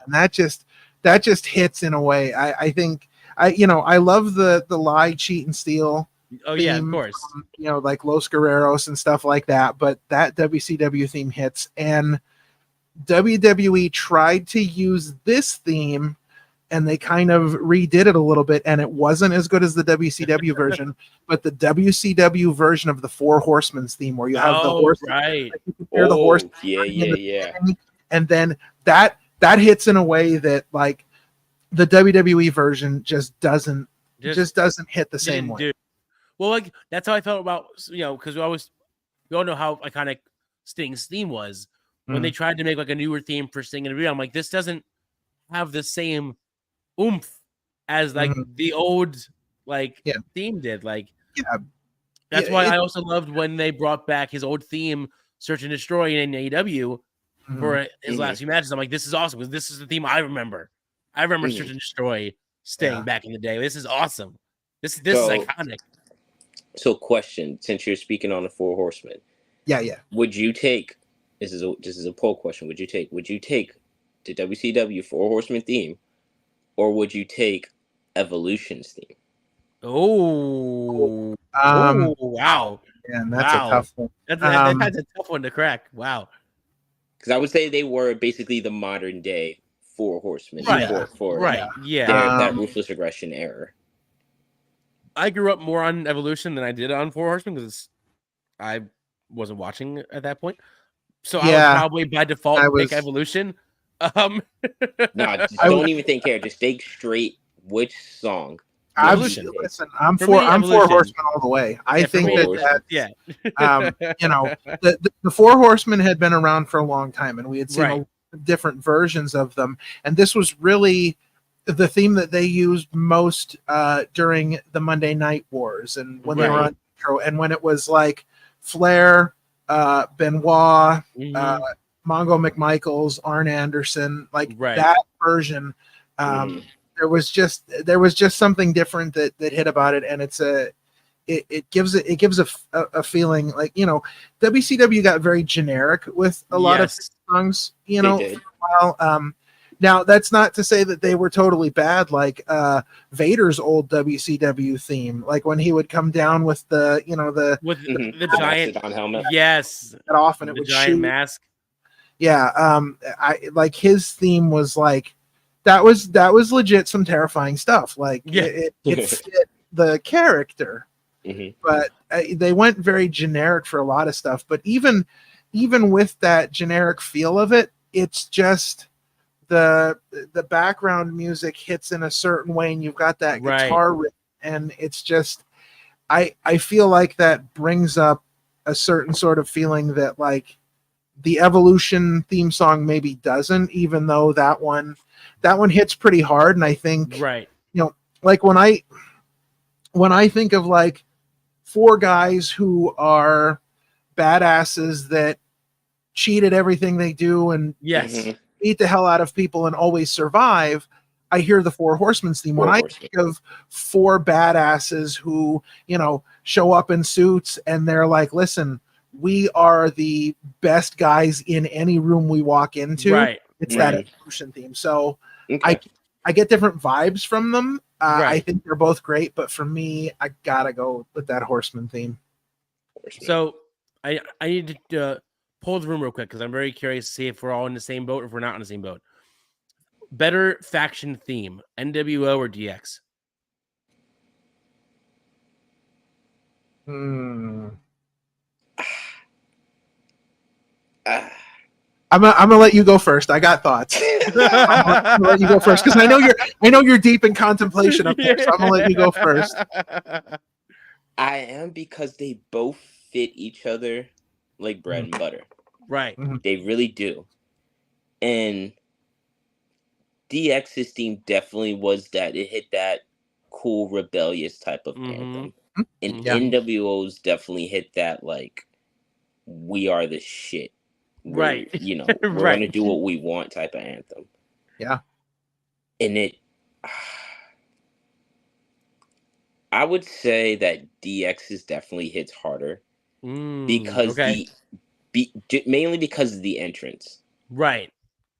and that just hits in a way. I think I love the lie, cheat, and steal Oh yeah, of theme course. from, like Los Guerreros and stuff like that. But that WCW theme hits, and WWE tried to use this theme and they kind of redid it a little bit, and it wasn't as good as the WCW version, but the WCW version of the Four Horsemen's theme, where you have the Oh horse, right. like you can hear the horse, Oh, yeah, running in the yeah. beginning, and then that hits in a way that like the WWE version just doesn't hit the same Didn't way. do. Well, like that's how I felt about because we all know how iconic Sting's theme was when they tried to make like a newer theme for Sting and Rhea. I'm like, this doesn't have the same oomph as like the old Yeah. theme did. Like Yeah, that's why I also loved when they brought back his old theme, Search and Destroy in AEW for his last few matches. I'm like, this is awesome because this is the theme I remember. I remember Search and Destroy Sting back in the day. This is awesome. This is iconic. So, question: since you're speaking on the Four Horsemen, yeah. would you take this is a poll question? Would you take the WCW Four Horsemen theme, or would you take Evolution's theme? Oh, wow. And that's a tough one. That's a tough one to crack. Wow. Because I would say they were basically the modern day Four Horsemen for that ruthless aggression era. I grew up more on Evolution than I did on Four Horsemen because I wasn't watching at that point. So I would probably by default pick Evolution. Nah, don't even think here. Just take straight which song. Listen, I'm Four Horsemen all the way. I think the Four Horsemen had been around for a long time, and we had seen different versions of them. And this was really the theme that they used most during the Monday Night Wars, and when they were on intro, and when it was like Flair, Benoit, Mongo McMichaels, Arn Anderson, like that version. There was just something different that hit about it, and it gives a feeling like WCW got very generic with a lot of songs for a while. Now that's not to say that they were totally bad, like Vader's old WCW theme, like when he would come down with the the giant helmet, that often it would giant shoot. mask. I like his theme was like that was legit some terrifying stuff. Like it fit the character, but they went very generic for a lot of stuff. But even with that generic feel of it, it's just the background music hits in a certain way, and you've got that guitar riff, and it's just I feel like that brings up a certain sort of feeling that like the Evolution theme song maybe doesn't, even though that one hits pretty hard. And I think like when I think of like 4 guys who are badasses that cheat at everything they do and beat the hell out of people and always survive, I hear the Four Horsemen's theme. When I think of 4 badasses who show up in suits and they're like, listen, we are the best guys in any room we walk into. It's that Evolution theme. So I get different vibes from them. I think they're both great, but for me, I gotta go with that Horseman theme. So I need to pull the room real quick because I'm very curious to see if we're all in the same boat or if we're not in the same boat. Better faction theme, NWO or DX? Hmm. Ah. I'm gonna let you go first. I got thoughts. I'm gonna let you go first because I know you're deep in contemplation up there. So I'm gonna let you go first. I am, because they both fit each other like bread and butter. Right. Mhm. They really do. And DX's theme definitely was that. It hit that cool, rebellious type of anthem. And Yeah. NWO's definitely hit that, like, we are the shit. We're, Right. we're Right. gonna do what we want type of anthem. Yeah. And I would say that DX's definitely hits harder because okay. mainly because of the entrance. Right.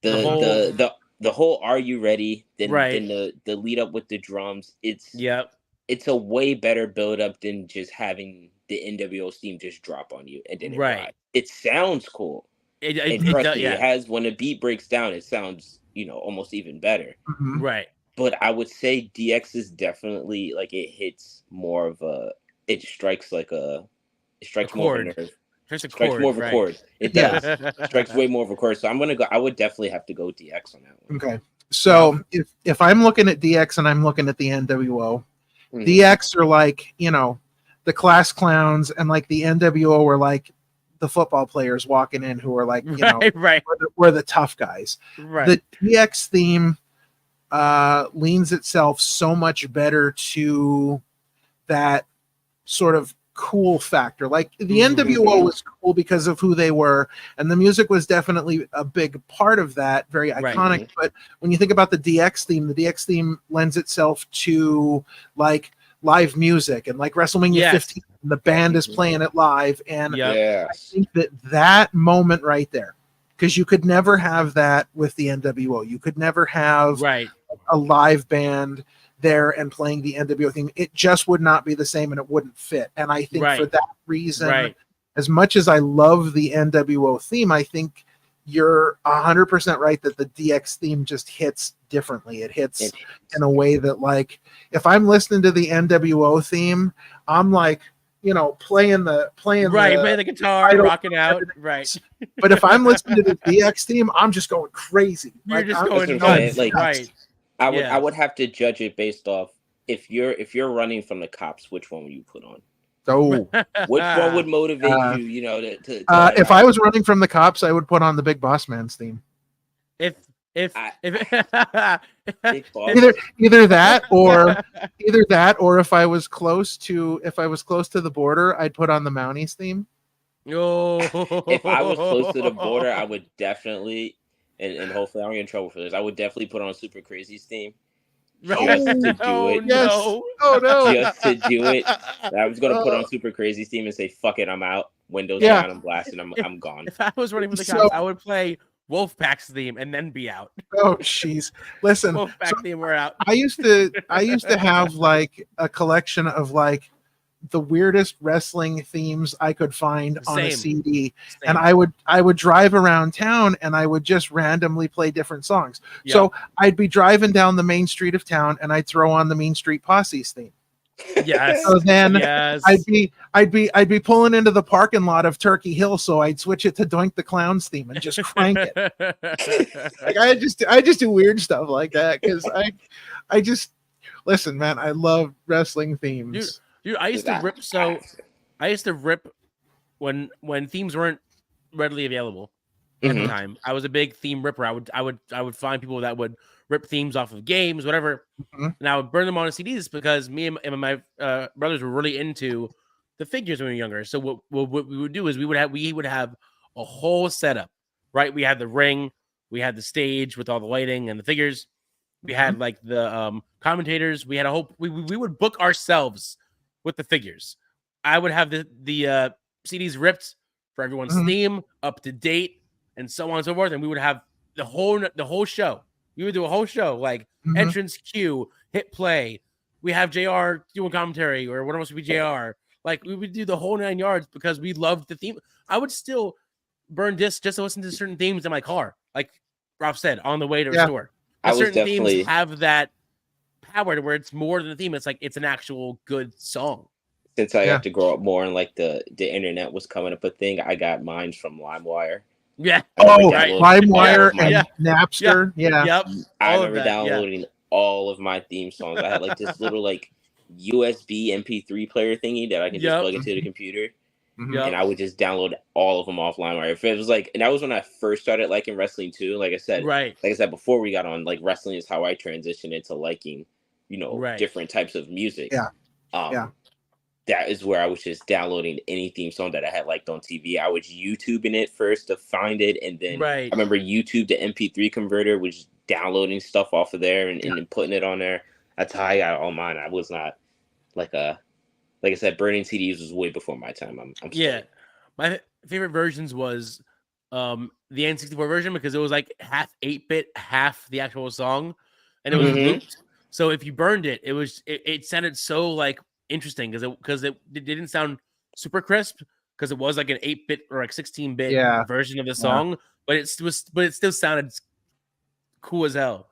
The whole "Are you ready?" Then Right. the lead up with the drums. Yep. It's a way better build up than just having the NWO theme just drop on you and then it Right. ride. It sounds cool, It and trust me, yeah. it has, when the beat breaks down, it sounds almost even better. Mhm. Right. But I would say DX is definitely, like, it hits more of a, it strikes like it strikes more of a chord. nerve. Just a Strikes chord. more of a Right. chord. It Yeah. does. Strikes way more of a chord. So I would definitely have to go DX on that one. Okay. So if I'm looking at DX and I'm looking at the NWO, Mhm. DX are like, the class clowns, and like the NWO were like the football players walking in who are like, right. we're the tough guys. Right. The DX theme leans itself so much better to that sort of cool factor. Like the NWO was cool because of who they were, and the music was definitely a big part of that, very iconic. Right. But when you think about the DX theme lends itself to like live music, and like WrestleMania 15, the band is playing it live, and Yep. I think that moment right there, because you could never have that with the NWO. You could never have Right. a live band there and playing the NWO theme. It just would not be the same, and it wouldn't fit. And I think for that reason, as much as I love the NWO theme, I think you're 100% right that the DX theme just hits differently. It hits in a way that, like, if I'm listening to the NWO theme, I'm like, playing the guitar, rocking out. Right. But if I'm listening to the DX theme, I'm just going crazy. You're like, just I'm going going nuts. Right. I would have to judge it based off, if you're running from the cops, which one would you put on? Oh, which one would motivate you? If I was running from the cops, I would put on the Big Boss Man's theme. If either that or if I was close to the border, I'd put on the Mounties theme. If I was close to the border, I would definitely, and hopefully I don't get in trouble for this, I would definitely put on Super Crazy's theme. Just to do it. Yes. Oh no. Just to do it. I was gonna put on Super Crazy's theme and say, fuck it, I'm out. Windows down, I'm blasting, I'm gone. If I was running from the cops, I would play Wolfpack's theme and then be out. Oh jeez. Listen. Wolfpack theme, we're out. I used to have like a collection of like the weirdest wrestling themes I could find on a CD. And I would drive around town and I would just randomly play different songs. Yep. So I'd be driving down the main street of town and I'd throw on the Mean Street Posse's theme. Yes. So then I'd be pulling into the parking lot of Turkey Hill, so I'd switch it to Doink the Clown's theme and just crank it. Like I just do weird stuff like that because I just listen, man. I love wrestling themes. Dude, I used to rip when themes weren't readily available at the time. I was a big theme ripper. I would find people that would rip themes off of games, whatever, and I would burn them on CDs because me and my brothers were really into the figures when we were younger. So what we would do is we would have a whole setup, right? We had the ring, we had the stage with all the lighting and the figures. We had like the commentators. We had a whole. We would book ourselves with the figures. I would have the CDs ripped for everyone's theme, up to date, and so on and so forth. And we would have the whole show. We would do a whole show, like entrance cue, hit play. We have JR doing commentary, or one of us would be JR. Like we would do the whole 9 yards because we loved the theme. I would still burn discs just to listen to certain themes in my car, like Ralph said, on the way to a store. Certain themes have that power to where it's more than a theme. It's like it's an actual good song. since I got to grow up more and like the internet was coming up a thing, I got mine from LimeWire. Yeah. Oh, Right. LimeWire and Yeah. Napster. Yeah. Yep. I All of remember that, downloading all of my theme songs. I had like this little like USB MP3 player thingy that I can just plug into the computer. Mhm. And I would just download all of them off LimeWire. If it was like, and that was when I first started liking wrestling too. Like I said, before we got on, like wrestling is how I transitioned into liking, different types of music. Yeah. That is where I was just downloading any theme song that I had liked on TV. I was YouTubing it first to find it, and then I remember YouTube the MP3 converter was downloading stuff off of there and then putting it on there. That's how I got all mine. I was not like I said, burning CDs was way before my time. I'm yeah. My favorite versions was the N64 version because it was like half 8-bit, half the actual song, and it was looped. So if you burned it, it sounded so like interesting because it didn't sound super crisp because it was like an 8-bit or like 16-bit version of the song, but it still sounded cool as hell.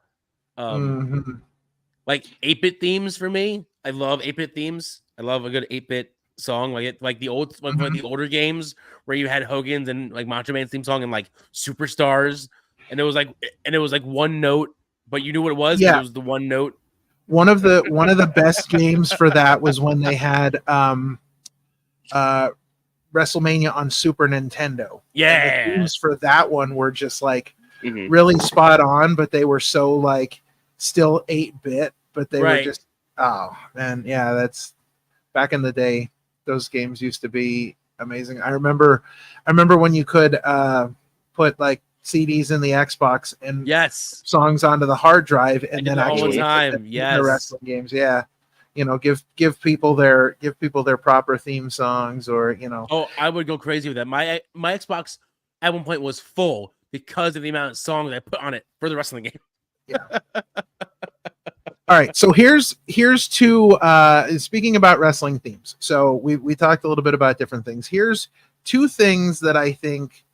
Like 8-bit themes for me. I love 8-bit themes. I love a good 8-bit song, like the old like the older games where you had Hogan's and like Macho Man's theme song and like Superstars, and it was like one note, but you knew what it was because it was the one note. One of the best games for that was when they had WrestleMania on Super Nintendo. Yeah, and the themes for that one were just like really spot on, but they were so like still 8-bit, but they were just that's back in the day. Those games used to be amazing. I remember when you could put like CDs in the Xbox and songs onto the hard drive and then actually the wrestling games. Yeah. Give people their proper theme songs or. Oh, I would go crazy with that. My Xbox at one point was full because of the amount of songs I put on it for the wrestling game. Yeah. All right, so here's two speaking about wrestling themes. So we talked a little bit about different things. Here's two things that I think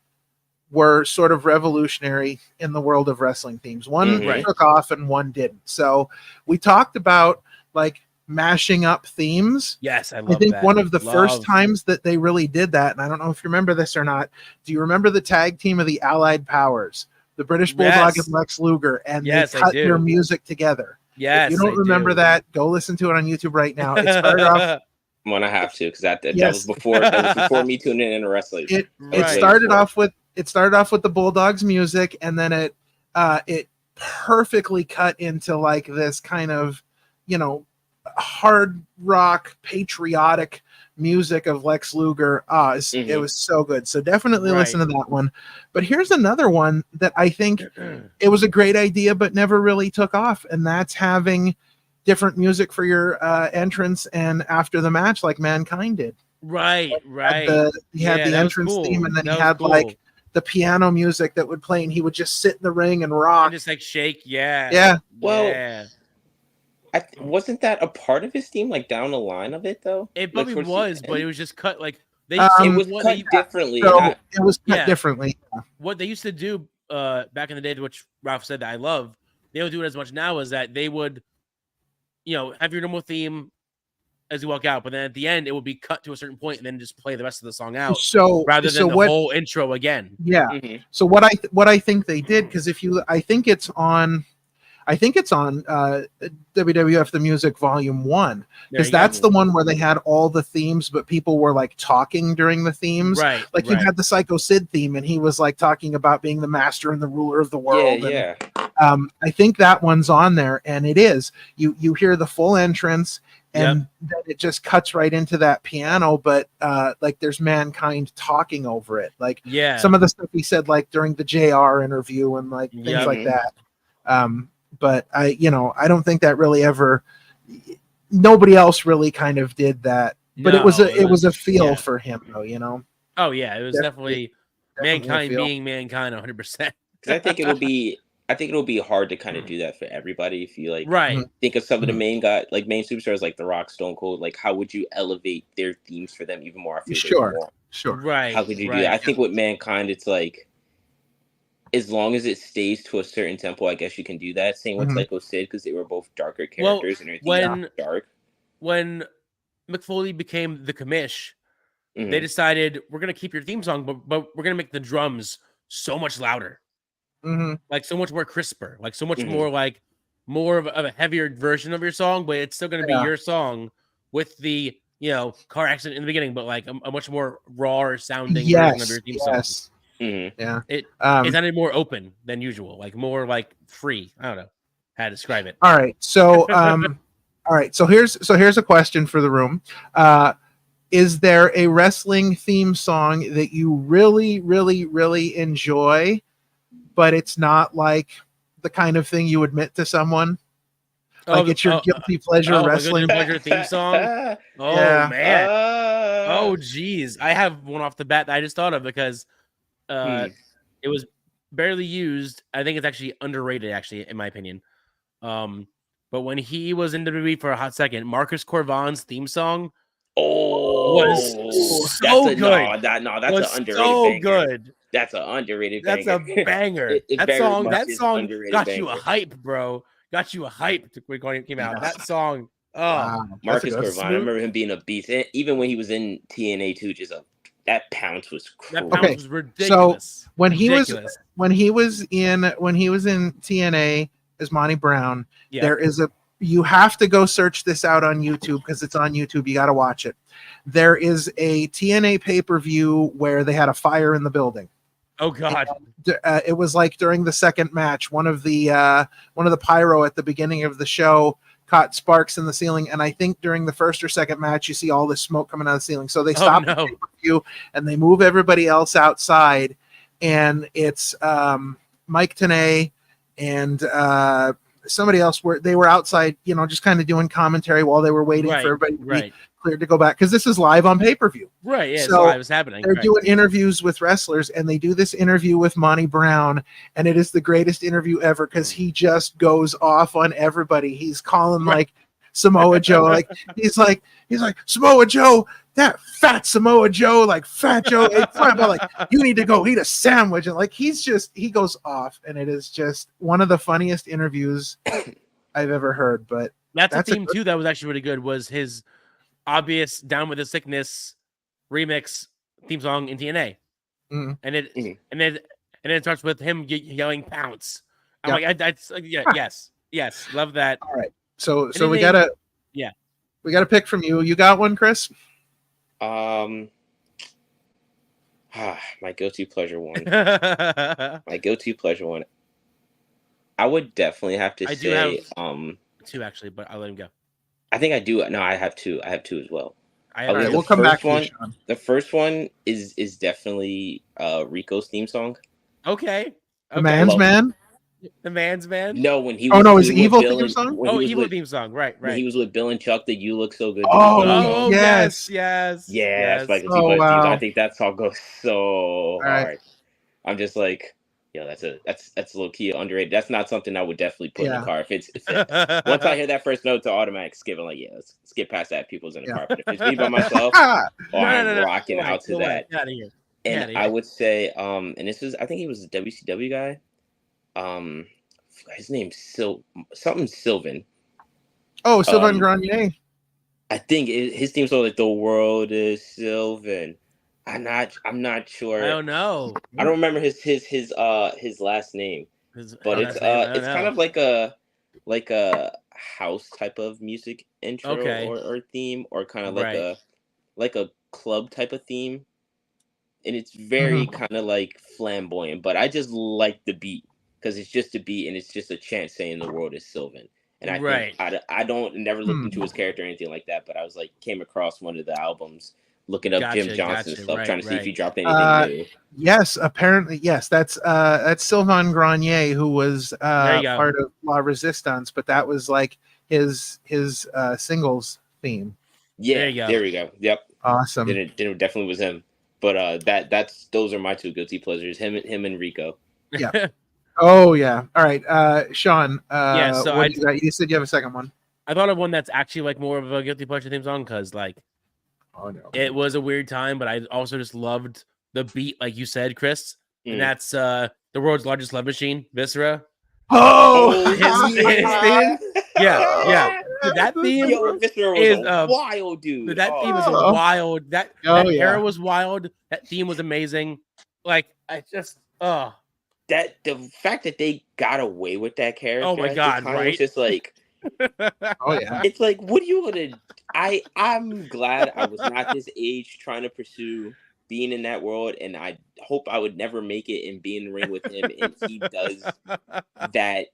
were sort of revolutionary in the world of wrestling themes. One took off and one didn't. So we talked about like mashing up themes. Yes, I think that. One of the first times that they really did that, and I don't know if you remember this or not. Do you remember the tag team of the Allied Powers? The British Bulldog and Lex Luger, and they cut their music together. Yes, if you don't remember that, go listen to it on YouTube right now. It started off. I'm gonna have to because that was before me tuning in to wrestling. It started off with the Bulldogs music, and then it perfectly cut into like this kind of hard rock patriotic music of Lex Luger. It was so good. So definitely listen to that one. But here's another one that I think it was a great idea, but never really took off. And that's having different music for your entrance and after the match, like Mankind did. Right. He had the entrance theme, and then he had like the piano music that would play, and he would just sit in the ring and rock. And just like shake. Yeah. Yeah. Well, wasn't that a part of his theme, like down the line of it though? It probably was, but it was just cut like it was cut differently. So it was cut differently. What they used to do back in the day, which Ralph said that I love, they don't do it as much now, is that they would, have your normal theme as you walk out, but then at the end it would be cut to a certain point and then just play the rest of the song out. So rather than the whole intro again. Yeah. So what I think they did, because I think it's on WWF The Music Volume 1, because that's the one where they had all the themes, but people were like talking during the themes. Right. Like you had the Psycho Sid theme, and he was like talking about being the master and the ruler of the world. Yeah. I think that one's on there, and it is. You hear the full entrance, and then it just cuts right into that piano, but like there's Mankind talking over it. Like some of the stuff he said like during the JR interview and like things like that. But I don't think that really ever. Nobody else really kind of did that. But it was a feel for him, though. Oh yeah, it was definitely Mankind being Mankind 100%. Because I think it'll be hard to kind of do that for everybody. If you like, think of some of the main superstars like The Rock, Stone Cold. Like, how would you elevate their themes for them even more? I feel sure. Right. How could you do that? I think with Mankind, it's like, as long as it stays to a certain tempo, I guess you can do that. Same with Psycho Sid, because they were both darker characters and their themes dark. When Mick Foley became the commish, Mhm. they decided we're gonna keep your theme song, but we're gonna make the drums so much louder, like so much more crisper, like so much more like more of a heavier version of your song, but it's still gonna be your song with the car accident in the beginning, but like a much more raw sounding version of your theme song. Yeah. It sounded more open than usual, like more like free. I don't know how to describe it. All right. So all right. So here's a question for the room. Is there a wrestling theme song that you really, really, really enjoy, but it's not like the kind of thing you admit to someone? Like it's your guilty pleasure wrestling. My guilty pleasure theme song. Oh man. Oh geez. I have one off the bat that I just thought of because it was barely used. I think it's actually underrated, actually, in my opinion. But when he was in WWE for a hot second, Marcus Corvan's theme song was so good. That's an underrated so banger. good. That's an underrated That's banger. a banger. That song got you a hype, bro. Got you a hype when it came out. That song. Oh, wow. Marcus Corvan. I remember him being a beast. And even when he was in TNA too, that pounce was crazy. That pounce was ridiculous. So when he was in TNA as Monty Brown, there is you have to go search this out on YouTube because it's on YouTube. You got to watch it. There is a TNA pay-per-view where they had a fire in the building. Oh God! And, it was like during the second match, one of the pyro at the beginning of the show caught sparks in the ceiling, and I think during the first or second match, you see all this smoke coming out of the ceiling. So they stop the pay-per-view and they move everybody else outside, and it's Mike Tenay and somebody else they were outside, just kind of doing commentary while they were waiting for everybody to be cleared to go back, because this is live on pay-per-view. Right, yeah, so it was happening. They're doing interviews with wrestlers, and they do this interview with Monty Brown, and it is the greatest interview ever because he just goes off on everybody. He's calling like Samoa Joe, like he's like Samoa Joe, that fat Samoa Joe, like fat Joe, like you need to go eat a sandwich, and like he goes off, and it is just one of the funniest interviews I've ever heard. But that's a theme too that was actually really good. Was his obvious "Down with the Sickness" remix theme song in TNA, and it starts with him yelling "pounce." I'm like, yes, love that. All right, so we gotta pick from you. You got one, Chris? My guilty pleasure one. My guilty pleasure one. I would definitely have to say two actually, but I'll let him go. I think I do. No, I have two. I have two as well. We'll come back to you, Sean. The first one is definitely Rico's theme song. Okay. The Man's Man? The Man's Man? No, when he was his Evil theme song? Evil theme song, right. When he was with Bill and Chuck, that You Look So Good. Yes. Yes. Wow. I think that song goes so hard. Right. I'm just like, that's low key underrated. That's not something I would definitely put in the car. If it's once I hear that first note, to automatic skip. I'm like, let's skip past that. People's in the car. But if it's me by myself, I'm rocking out to that. Get out of here. And I would say, and this is, I think he was a WCW guy. His name's something Sylvan. Oh, Sylvain Grenier. I think his theme song, like "The World Is Sylvan." I'm not sure. I don't know. I don't remember his last name, but it's kind of like a house type of music intro or theme, or kind of like a club type of theme, and it's very kind of like flamboyant. But I just like the beat because it's just a beat and it's just a chant saying "The world is Sylvan." And I think I don't never looked into his character or anything like that, but I was like came across one of the albums, looking up Jim Johnson stuff, trying to see if he dropped anything new. Yes, apparently, yes. That's Sylvain Grenier, who was part of La Resistance, but that was like his singles theme. Yeah, there we go. Yep, awesome. It definitely was him. But those are my two guilty pleasures. Him and Rico. Yeah. Oh yeah. All right, Sean. So what you got? You said you have a second one. I thought of one that's actually like more of a guilty pleasure theme song because like. Oh no! It was a weird time, but I also just loved the beat, like you said, Chris. And that's the world's largest love machine, Viscera. Oh, his theme. Yeah. That theme Yo, Viscera was is a wild dude. that theme is Oh. wild. That Oh, era yeah. was wild. That theme was amazing. Like I just that the fact that they got away with that character Oh my at God, the time right? was just like, Oh yeah. it's like, what are you gonna? I'm glad I was not this age trying to pursue being in that world, and I hope I would never make it and be in the ring with him. And he does that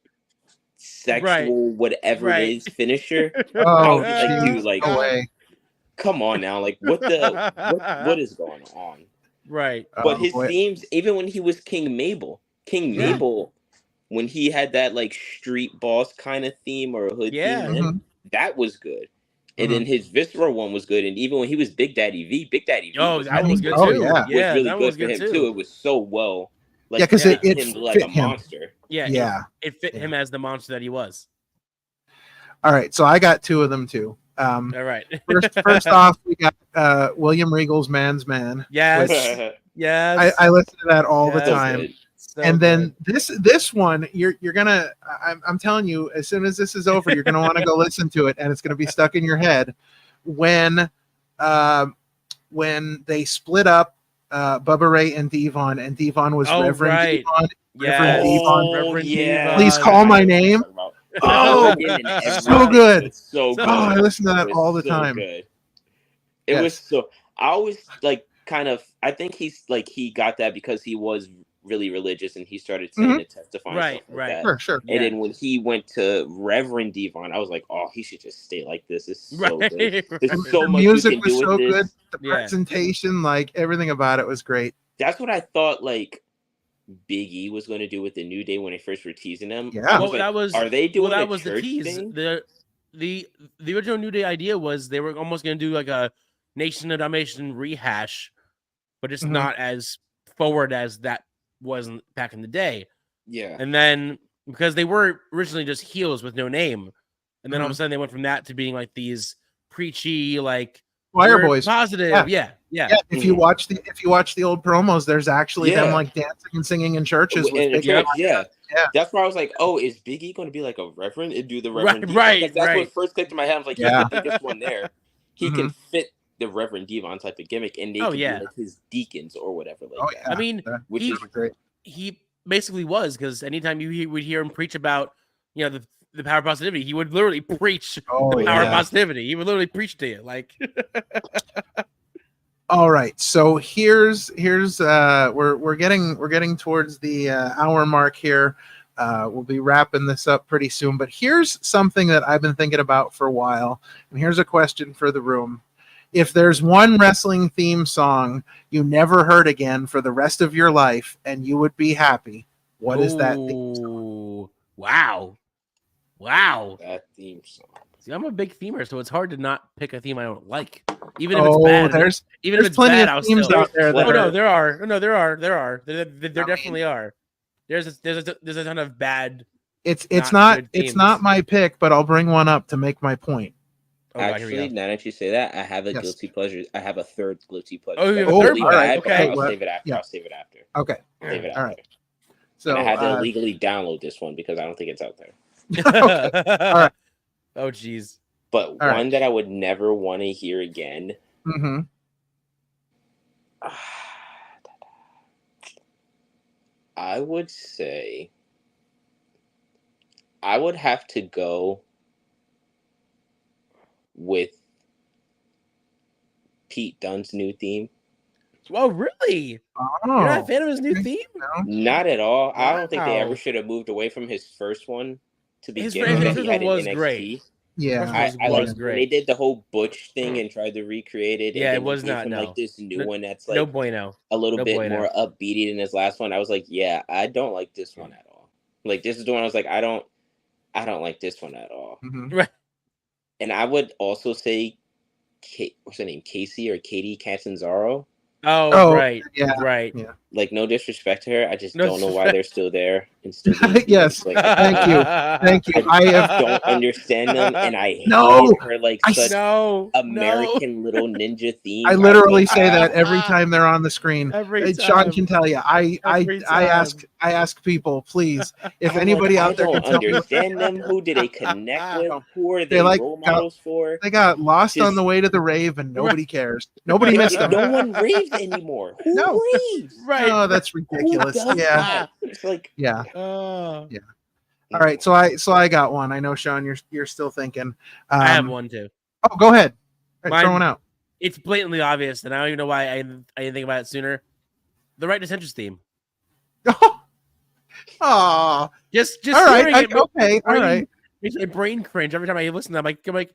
sexual whatever it is finisher. I Oh, was just like, dude, geez, like, no way. come on now, like, what is going on? Right. But his Boy. themes, even when he was King Mabel, when he had that like street boss kind of theme or a hood Yeah. theme, Mhm. that was good. And then his visceral one was good. And even when he was Big Daddy V Oh, was that one was good Oh, too. yeah. was really that good was for good him too. too. It was so well, like, Yeah, because it him like fit a him. monster. Yeah. Yeah. It fit him as the monster that he was. All right, so I got two of them too. All right. First off, we got William Regal's Man's Man. Yes. which Yes. I listen to that all the Yes. time. Good. So And then good. this one, you're gonna. I'm telling you, as soon as this is over, you're gonna want to go listen to it, and it's gonna be stuck in your head when they split up Bubba Ray and Devon was Reverend right. Devon. Yes. Devon. Reverend yeah. Devon. Please call my name. Oh, so good. It's so good. Oh, I listen to that It was all the so time. Good. It was so. I always like kind of. I think he's like he got that because he was really religious and he started saying it, testifying, Right, stuff like that. Sure. And then when he went to Reverend Devon, I was like, oh, he should just stay like this. It's so good. There's so the much you music can was do so with this. good. The presentation, like everything about it was great. That's what I thought. Like Big E was going to do with the New Day when they first were teasing them. Yeah. I was Well, like, that was are they doing that a was the church tease. thing? The original New Day idea was they were almost going to do like a Nation of Domination rehash, but it's not as forward as that wasn't back in the day. Yeah. And then because they were originally just heels with no name, and then all of a sudden they went from that to being like these preachy, like Choir boys, positive. Yeah. If you watch the old promos, there's actually them like dancing and singing in churches with big church, yeah. That's why I was like, oh, is Big E going to be like a reverend and do the Reverend? Right. That's what first clicked in my head. I was like, he's the biggest one there. He can fit the Reverend Devon type of gimmick, and they can be like his deacons or whatever. Like that. I mean, which is great. He basically was, because anytime you would hear him preach about, the power of positivity, he would literally preach the power of positivity. He would literally preach to you, like. All right, so here's we're getting towards the hour mark here. We'll be wrapping this up pretty soon, but here's something that I've been thinking about for a while, and here's a question for the room. If there's one wrestling theme song you never heard again for the rest of your life and you would be happy, what is that theme song? Wow. That theme song. See, I'm a big themer, so it's hard to not pick a theme I don't like. Even if it's bad. There's if it's plenty bad, of I'll themes still. out there. There are. There definitely are. There's a ton of bad. It's not my pick, but I'll bring one up to make my point. Actually, now that you say that, I have a guilty pleasure. I have a third guilty pleasure. Oh, you have a third? All right. Okay. I'll save it after. I'll save it after. Okay. Save it after. All right. So and I had to illegally download this one because I don't think it's out there. Okay. All right. Oh, geez. But one that I would never want to hear again. Mm-hmm. I would say I would have to go with Pete Dunne's new theme. Oh, really? Oh, you're not a fan of his new theme? No. Not at all. I don't think they ever should have moved away from his first one to begin with. His one was great. Yeah, I like when they did the whole Butch thing and tried to recreate it. Yeah, it was not like this new one that's like no bueno. A little bit more upbeaty than his last one. I was like, yeah, I don't like this one at all. Like this is the one I was like, I don't like this one at all. Mm-hmm. Right. And I would also say, what's her name, Casey or Katie Catanzaro. Oh, right, yeah, right. Yeah. Like, no disrespect to her, I just No don't know why they're still there and still doing Yes. things. Like, Thank you. Thank you. I have don't understand them, and I No, hated her like I such no American little ninja theme. I was literally like, say that every time they're on the screen. Every Sean time. can tell you. I Every ask people, please, if I'm anybody like, I out there can don't tell me, understand them. Who do they connect with? Who are they they like role models for? they got lost on Just- the way to the rave, and nobody cares. Nobody missed them. No one raves anymore. Who No. raves? Right. Oh, that's Who ridiculous. does Yeah, that? It's like, yeah. Oh. Yeah. All right, so I got one. I know, Sean, you're still thinking. I have one too. Oh, go ahead. All right, Mine- throw one out. It's blatantly obvious, and I don't even know why I didn't think about it sooner. The Right Dissensions theme. Oh, Just all right. hearing it Okay, all right. makes my brain cringe every time I listen to them. I'm like,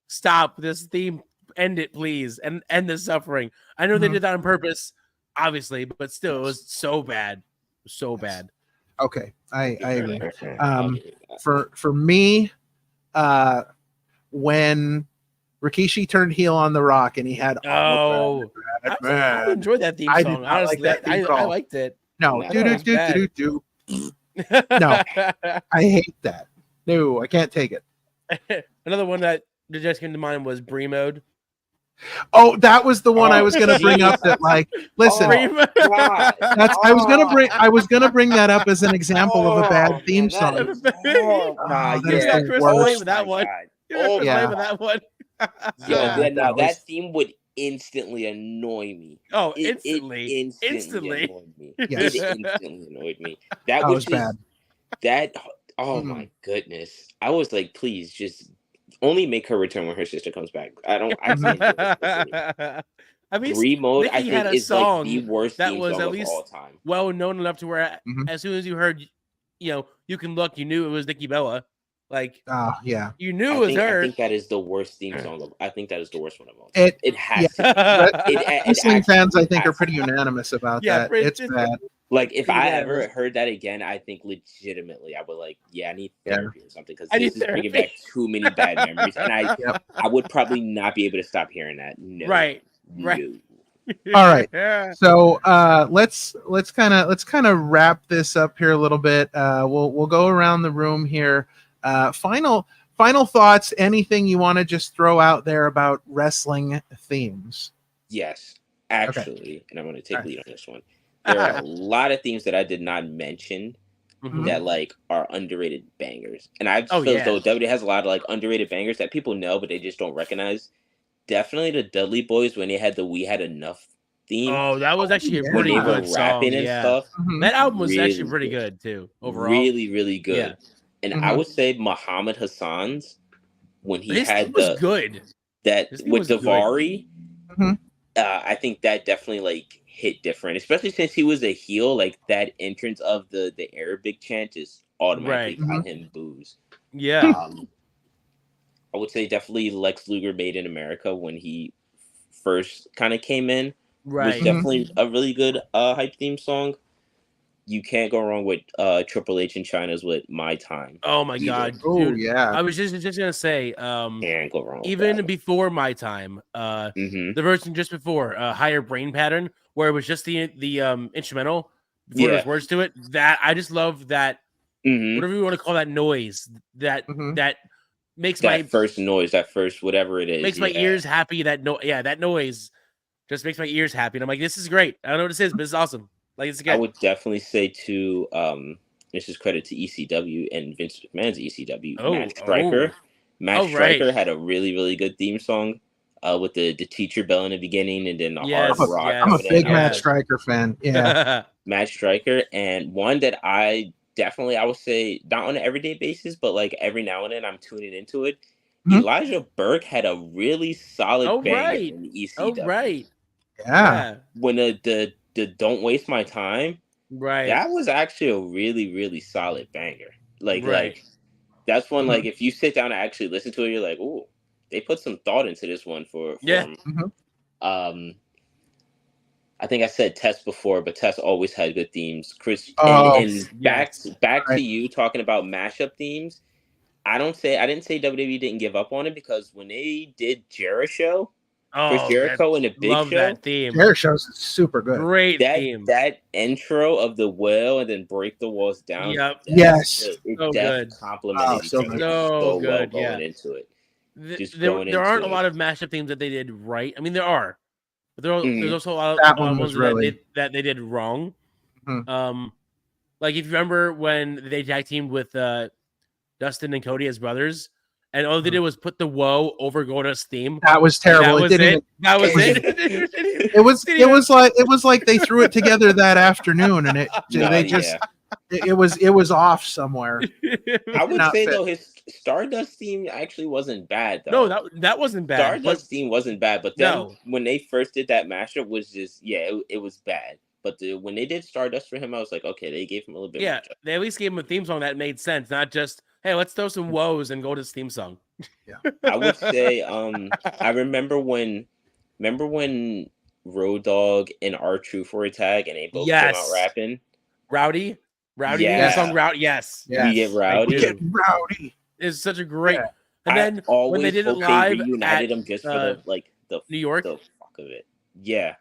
stop this theme, end it, please, and end the suffering. I know they Mhm. did that on purpose, obviously, but still, it was so bad, so bad. Okay, I agree. I'll give you that. For me, when Rikishi turned heel on The Rock and he had Oh, I enjoyed that theme I song. did not like Honestly, that theme at I all. liked it. No, No, do do it's do bad. do do. No. I hate that. No, I can't take it. Another one that just came to mind was Brie Mode. Oh, that was the one I Oh, was going to bring up. That like, listen, Oh, God. I was going to bring that up as an example of a bad theme man, that song. is- oh, nah, Oh, that is yeah. the Chris worst. Lane with that my one. God. Oh, Yeah. with that one. Yo, Yeah, that was- theme would instantly annoy me. Oh, It instantly. annoyed me. Yes. It instantly annoyed me. That That was was just bad. that. Oh Mm. my goodness! I was like, please, just only make her return when her sister comes back. I can't do this. I mean, Brie Mode, I Nikki had think, a is like song the worst that theme was song at of least all time. well known enough to where Mhm. as soon as you heard, you can look, you knew it was Nikki Bella. Like, Oh, yeah. you knew I it was think, her. I think that is the worst theme song of. I think that is the worst one of all time. It has yeah. to. Be. It Wrestling actually fans, I think, are has to pretty be. unanimous about Yeah, that. pretty- It's bad. Like, if I Yeah, ever but- heard that again, I think legitimately I would like, I need Yeah. therapy or something, because I this need is bringing therapy. back too many bad memories, and Yep. I would probably not be able to stop hearing that. No, Right. no. All right. Yeah. So let's kind of wrap this up here a little bit. We'll go around the room here. Final thoughts. Anything you want to just throw out there about wrestling themes? Yes, actually, and I'm going to take All right. lead on this one. There are a lot of themes that I did not mention Mhm. that like are underrated bangers, and I just Oh, feel yeah. as though WWE has a lot of like underrated bangers that people know but they just don't recognize. Definitely the Dudley Boys when they had the "We Had Enough" theme. Oh, that was actually a yeah. when pretty they were good rapping song. and Yeah. stuff. Mhm. That album was actually Really pretty good. good too. Overall, Really, really good. Yeah. And I Mhm. would say Muhammad Hassan's when he His had theme was good. that His theme with was good. Davari. Mhm. I think that definitely like hit different, especially since he was a heel. Like that entrance of the Arabic chant just automatically Right. got him booze. Yeah. I would say definitely Lex Luger Made in America when he first kind of came in Right. was definitely a really good hype theme song. You can't go wrong with Triple H and China's with My Time. Oh my Either. god. Oh Dude, yeah. I was just gonna say, Can't go wrong. even before My Time, Mm-hmm. the version just before, Higher Brain Pattern, where it was just the instrumental before there's words to it. That I just love that. Mm-hmm. Whatever you want to call that noise, that Mhm. that makes That my first noise, that first whatever it is, makes my ears happy. That noise just makes my ears happy. And I'm like, this is great. I don't know what this is, but it's awesome. Like, it's good. I would definitely say too. This is credit to ECW and Vince McMahon's ECW. Matt Striker. Matt Striker had a really, really good theme song with the teacher bell in the beginning and then the hard rock. I'm a big coming in. Matt Striker fan. Yeah. Matt Striker, and one that I would say not on an everyday basis, but like every now and then I'm tuning into it. Mhm. Elijah Burke had a really solid banger in the ECW. Oh, right. Yeah. When the Don't Waste My Time, Right. that was actually a really, really solid banger. Like that's one, Mhm. like if you sit down and actually listen to it, you're like, ooh, they put some thought into this one for Mhm. I think I said Tess before, but Tess always had good themes. Chris, Oh, and back to you talking about mashup themes. I didn't say WWE didn't give up on it, because when they did Jericho, Oh, Jericho and the Big love Show. that theme. Hair shows is super good. Great theme. That intro of the well and then break the walls down. Yep. Yes. It So definitely good. complemented each so other good. So well good, going yeah. into it. There aren't a lot of mashup themes that they did right. I mean, there are, but there's also a lot That of one ones was really that they did wrong. Mhm. Like if you remember when they tag teamed with Dustin and Cody as brothers, and all they did was put the "whoa" over Goldust's theme. That was terrible. That was it. That was it. It was like they threw it together that afternoon, and it was off somewhere. I would say though his Stardust theme actually wasn't bad though. No, that wasn't bad. Stardust theme wasn't bad, but then when they first did that mashup, was just it was bad. But when they did Stardust for him, I was like, okay, they gave him a little bit. Yeah, they at least gave him a theme song that made sense, not just hey, let's throw some woes and go to this theme song. Yeah, I would say I remember when Road Dogg and R-Truth were a tag and they both came out rapping. Rowdy, yeah. Song Rowdy, yes. We Get Rowdy. It's such a great. And then when they did it live, they reunited them just for the New York, the fuck of it. Yeah,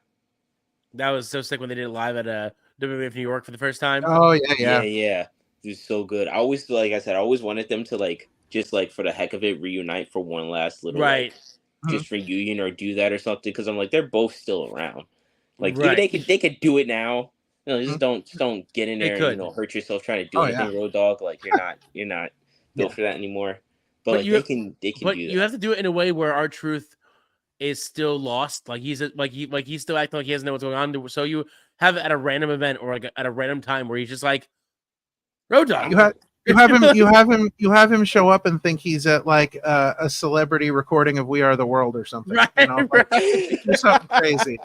that was so sick when they did it live at WWF New York for the first time. Oh yeah. It was so good. I always, like I said, I always wanted them to just for the heck of it reunite for one last little just reunion or do that or something, because I'm like, they're both still around. They could do it now. Just don't get in there and hurt yourself trying to do anything. Road Dogg, you're not built for that anymore. But they can do that. You have to do it in a way where R-Truth is still lost. He's still acting like he doesn't know what's going on. So you have it at a random event or at a random time where he's just like Road Dogg. You have him show up and think he's at a celebrity recording of We Are the World or something. Right, do something crazy.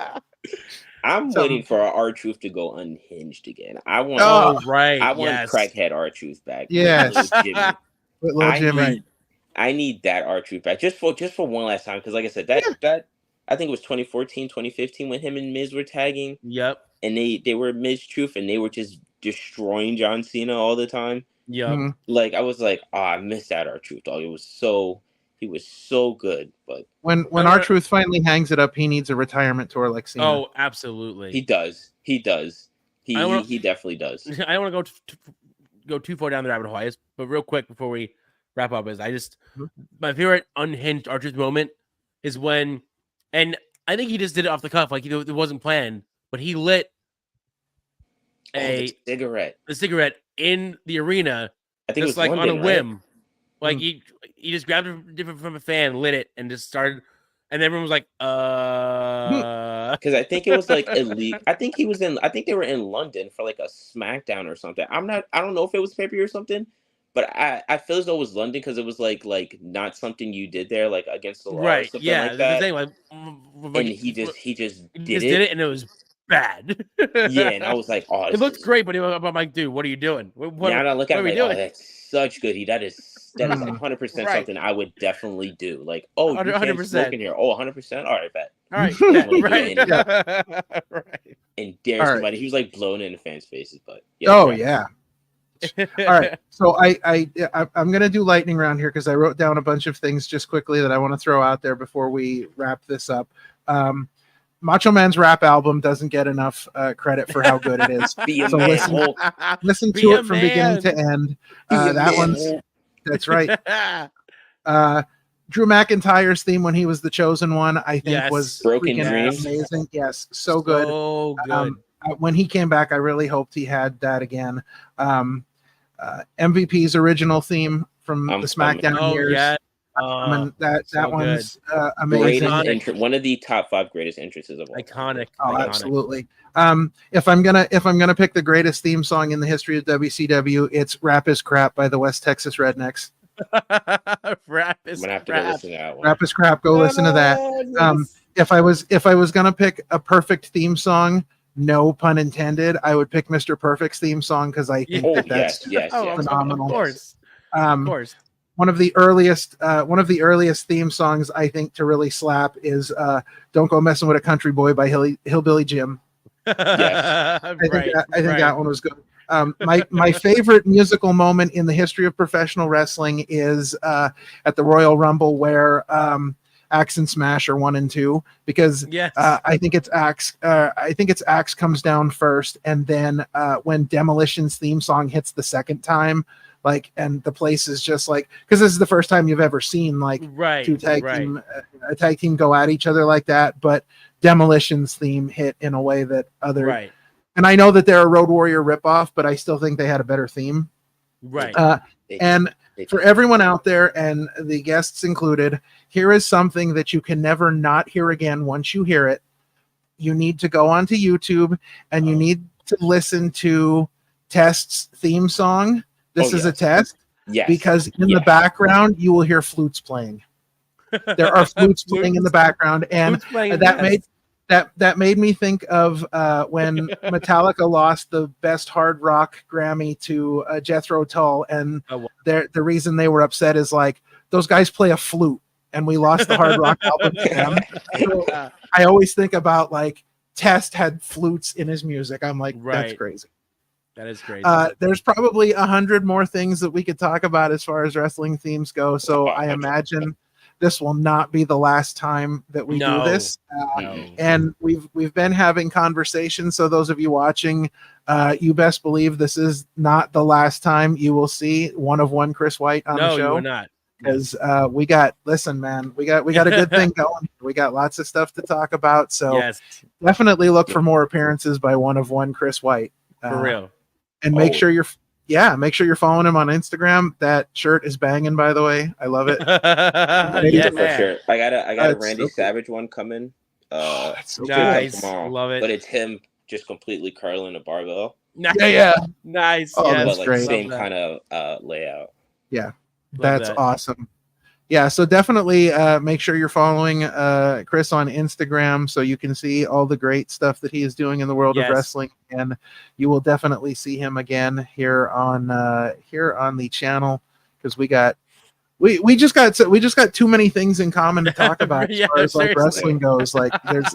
I'm waiting for R-Truth to go unhinged again. I want crackhead R-Truth back. Yes, little Jimmy. I need that R-Truth back just for one last time, because like I said, that I think it was 2014, 2015 when him and Miz were tagging. Yep. And they were Miz Truth and they were just destroying John Cena all the time. Yep. I was like, I missed that R-Truth dog. He was so good. But when R-Truth finally hangs it up, he needs a retirement tour like Cena. Oh, absolutely. He does. He definitely does. I don't want to go too far down the rabbit hole, but real quick before we wrap up is my favorite unhinged R-Truth moment is when, and I think he just did it off the cuff, it wasn't planned, but he lit a cigarette in the arena. I think just it was London, on a whim. Right? He just grabbed it from a fan, lit it, and just started, and everyone was like, because I think it was illegal. I think they were in London for a SmackDown or something. I don't know if it was pay-per-view or something. But I feel as though it was London because it was not something you did there against the law or something like that. The thing, and he just did it and it was bad. And I was like, oh, it looked great, but I'm like, dude, what are you doing? Now I look at it, oh, that's such good. That is 100% something I would definitely do. You can't smoke in here. Oh, 100%. All right, bet. All right, right. And dare somebody. He was blowing in the fans' faces, but yeah. All right, so I'm gonna do lightning round here because I wrote down a bunch of things just quickly that I want to throw out there before we wrap this up. Macho Man's rap album doesn't get enough credit for how good it is. So listen to it from beginning to end. That's right. Drew McIntyre's theme when he was the chosen one, I think, was Broken Dreams. Amazing. Yes, so good. So good. When he came back, I really hoped he had that again. MVP's original theme from the SmackDown years. Yeah. That one's amazing. One of the top 5 greatest entrances of all. Iconic. Absolutely. If I'm gonna pick the greatest theme song in the history of WCW, it's "Rap Is Crap" by the West Texas Rednecks. Rap is I'm gonna have to go listen to that one. Rap Is Crap. Go listen to that. Yes. If I was gonna pick a perfect theme song, no pun intended, I would pick Mr. Perfect's theme song because I think that's phenomenal. Of course. One of the earliest theme songs I think to really slap is "Don't Go Messing with a Country Boy" by Hillbilly Jim. Yes. I think that one was good. My favorite musical moment in the history of professional wrestling is at the Royal Rumble where Axe and Smash are 1 and 2 because Yes. I think it's Axe. I think it's Axe comes down first, and then when Demolition's theme song hits the second time, like, and the place is just like, because this is the first time you've ever seen like two tag team, a tag team go at each other like that. But Demolition's theme hit in a way that other. Right. And I know that they're a Road Warrior ripoff, but I still think they had a better theme. Right. And for everyone out there, and the guests included, here is something that you can never not hear again once you hear it. You need to go onto YouTube and you need to listen to Test's theme song. This is a test. Yes. Because in the background, you will hear flutes playing. There are flutes playing in the background. And that made me think of when Metallica lost the best hard rock Grammy to Jethro Tull, and the reason they were upset is like, those guys play a flute, and we lost the hard rock album to them. So I always think about like Test had flutes in his music. I'm like, that's crazy. That is crazy. There's probably 100 more things that we could talk about as far as wrestling themes go. So I imagine this will not be the last time that we do this. And we've been having conversations. So those of you watching, you best believe this is not the last time you will see one of one Chris White on the show. No, you are not. Because we got a good thing going. We got lots of stuff to talk about. So definitely look for more appearances by one of one Chris White. For real. And make sure you're following him on Instagram. That shirt is banging, by the way. I love it. For sure. I got a Randy Savage one coming. That's so nice. Tomorrow, love it. But it's him just completely curling a barbell. Yeah. Nice. Oh, that's like great. Same kind of layout. Yeah. That's awesome. Yeah, so definitely make sure you're following Chris on Instagram so you can see all the great stuff that he is doing in the world of wrestling, and you will definitely see him again here on the channel, because we just got too many things in common to talk about as far as like wrestling goes. Like there's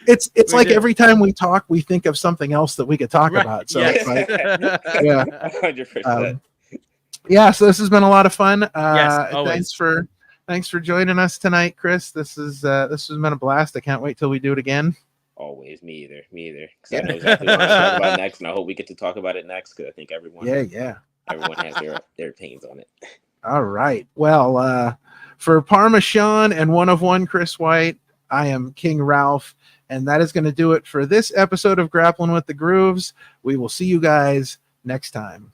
it's like every time we talk, we think of something else that we could talk about. So it's like 100%. Yeah, so this has been a lot of fun. Thanks for joining us tonight, Chris. This has been a blast. I can't wait till we do it again. Always, me either. Because I know exactly what we're going to talk about next, and I hope we get to talk about it next, because I think everyone has their opinions on it. All right. Well, for Parma Sean and one of one Chris White, I am King Ralph, and that is going to do it for this episode of Grapplin' with the Grooves. We will see you guys next time.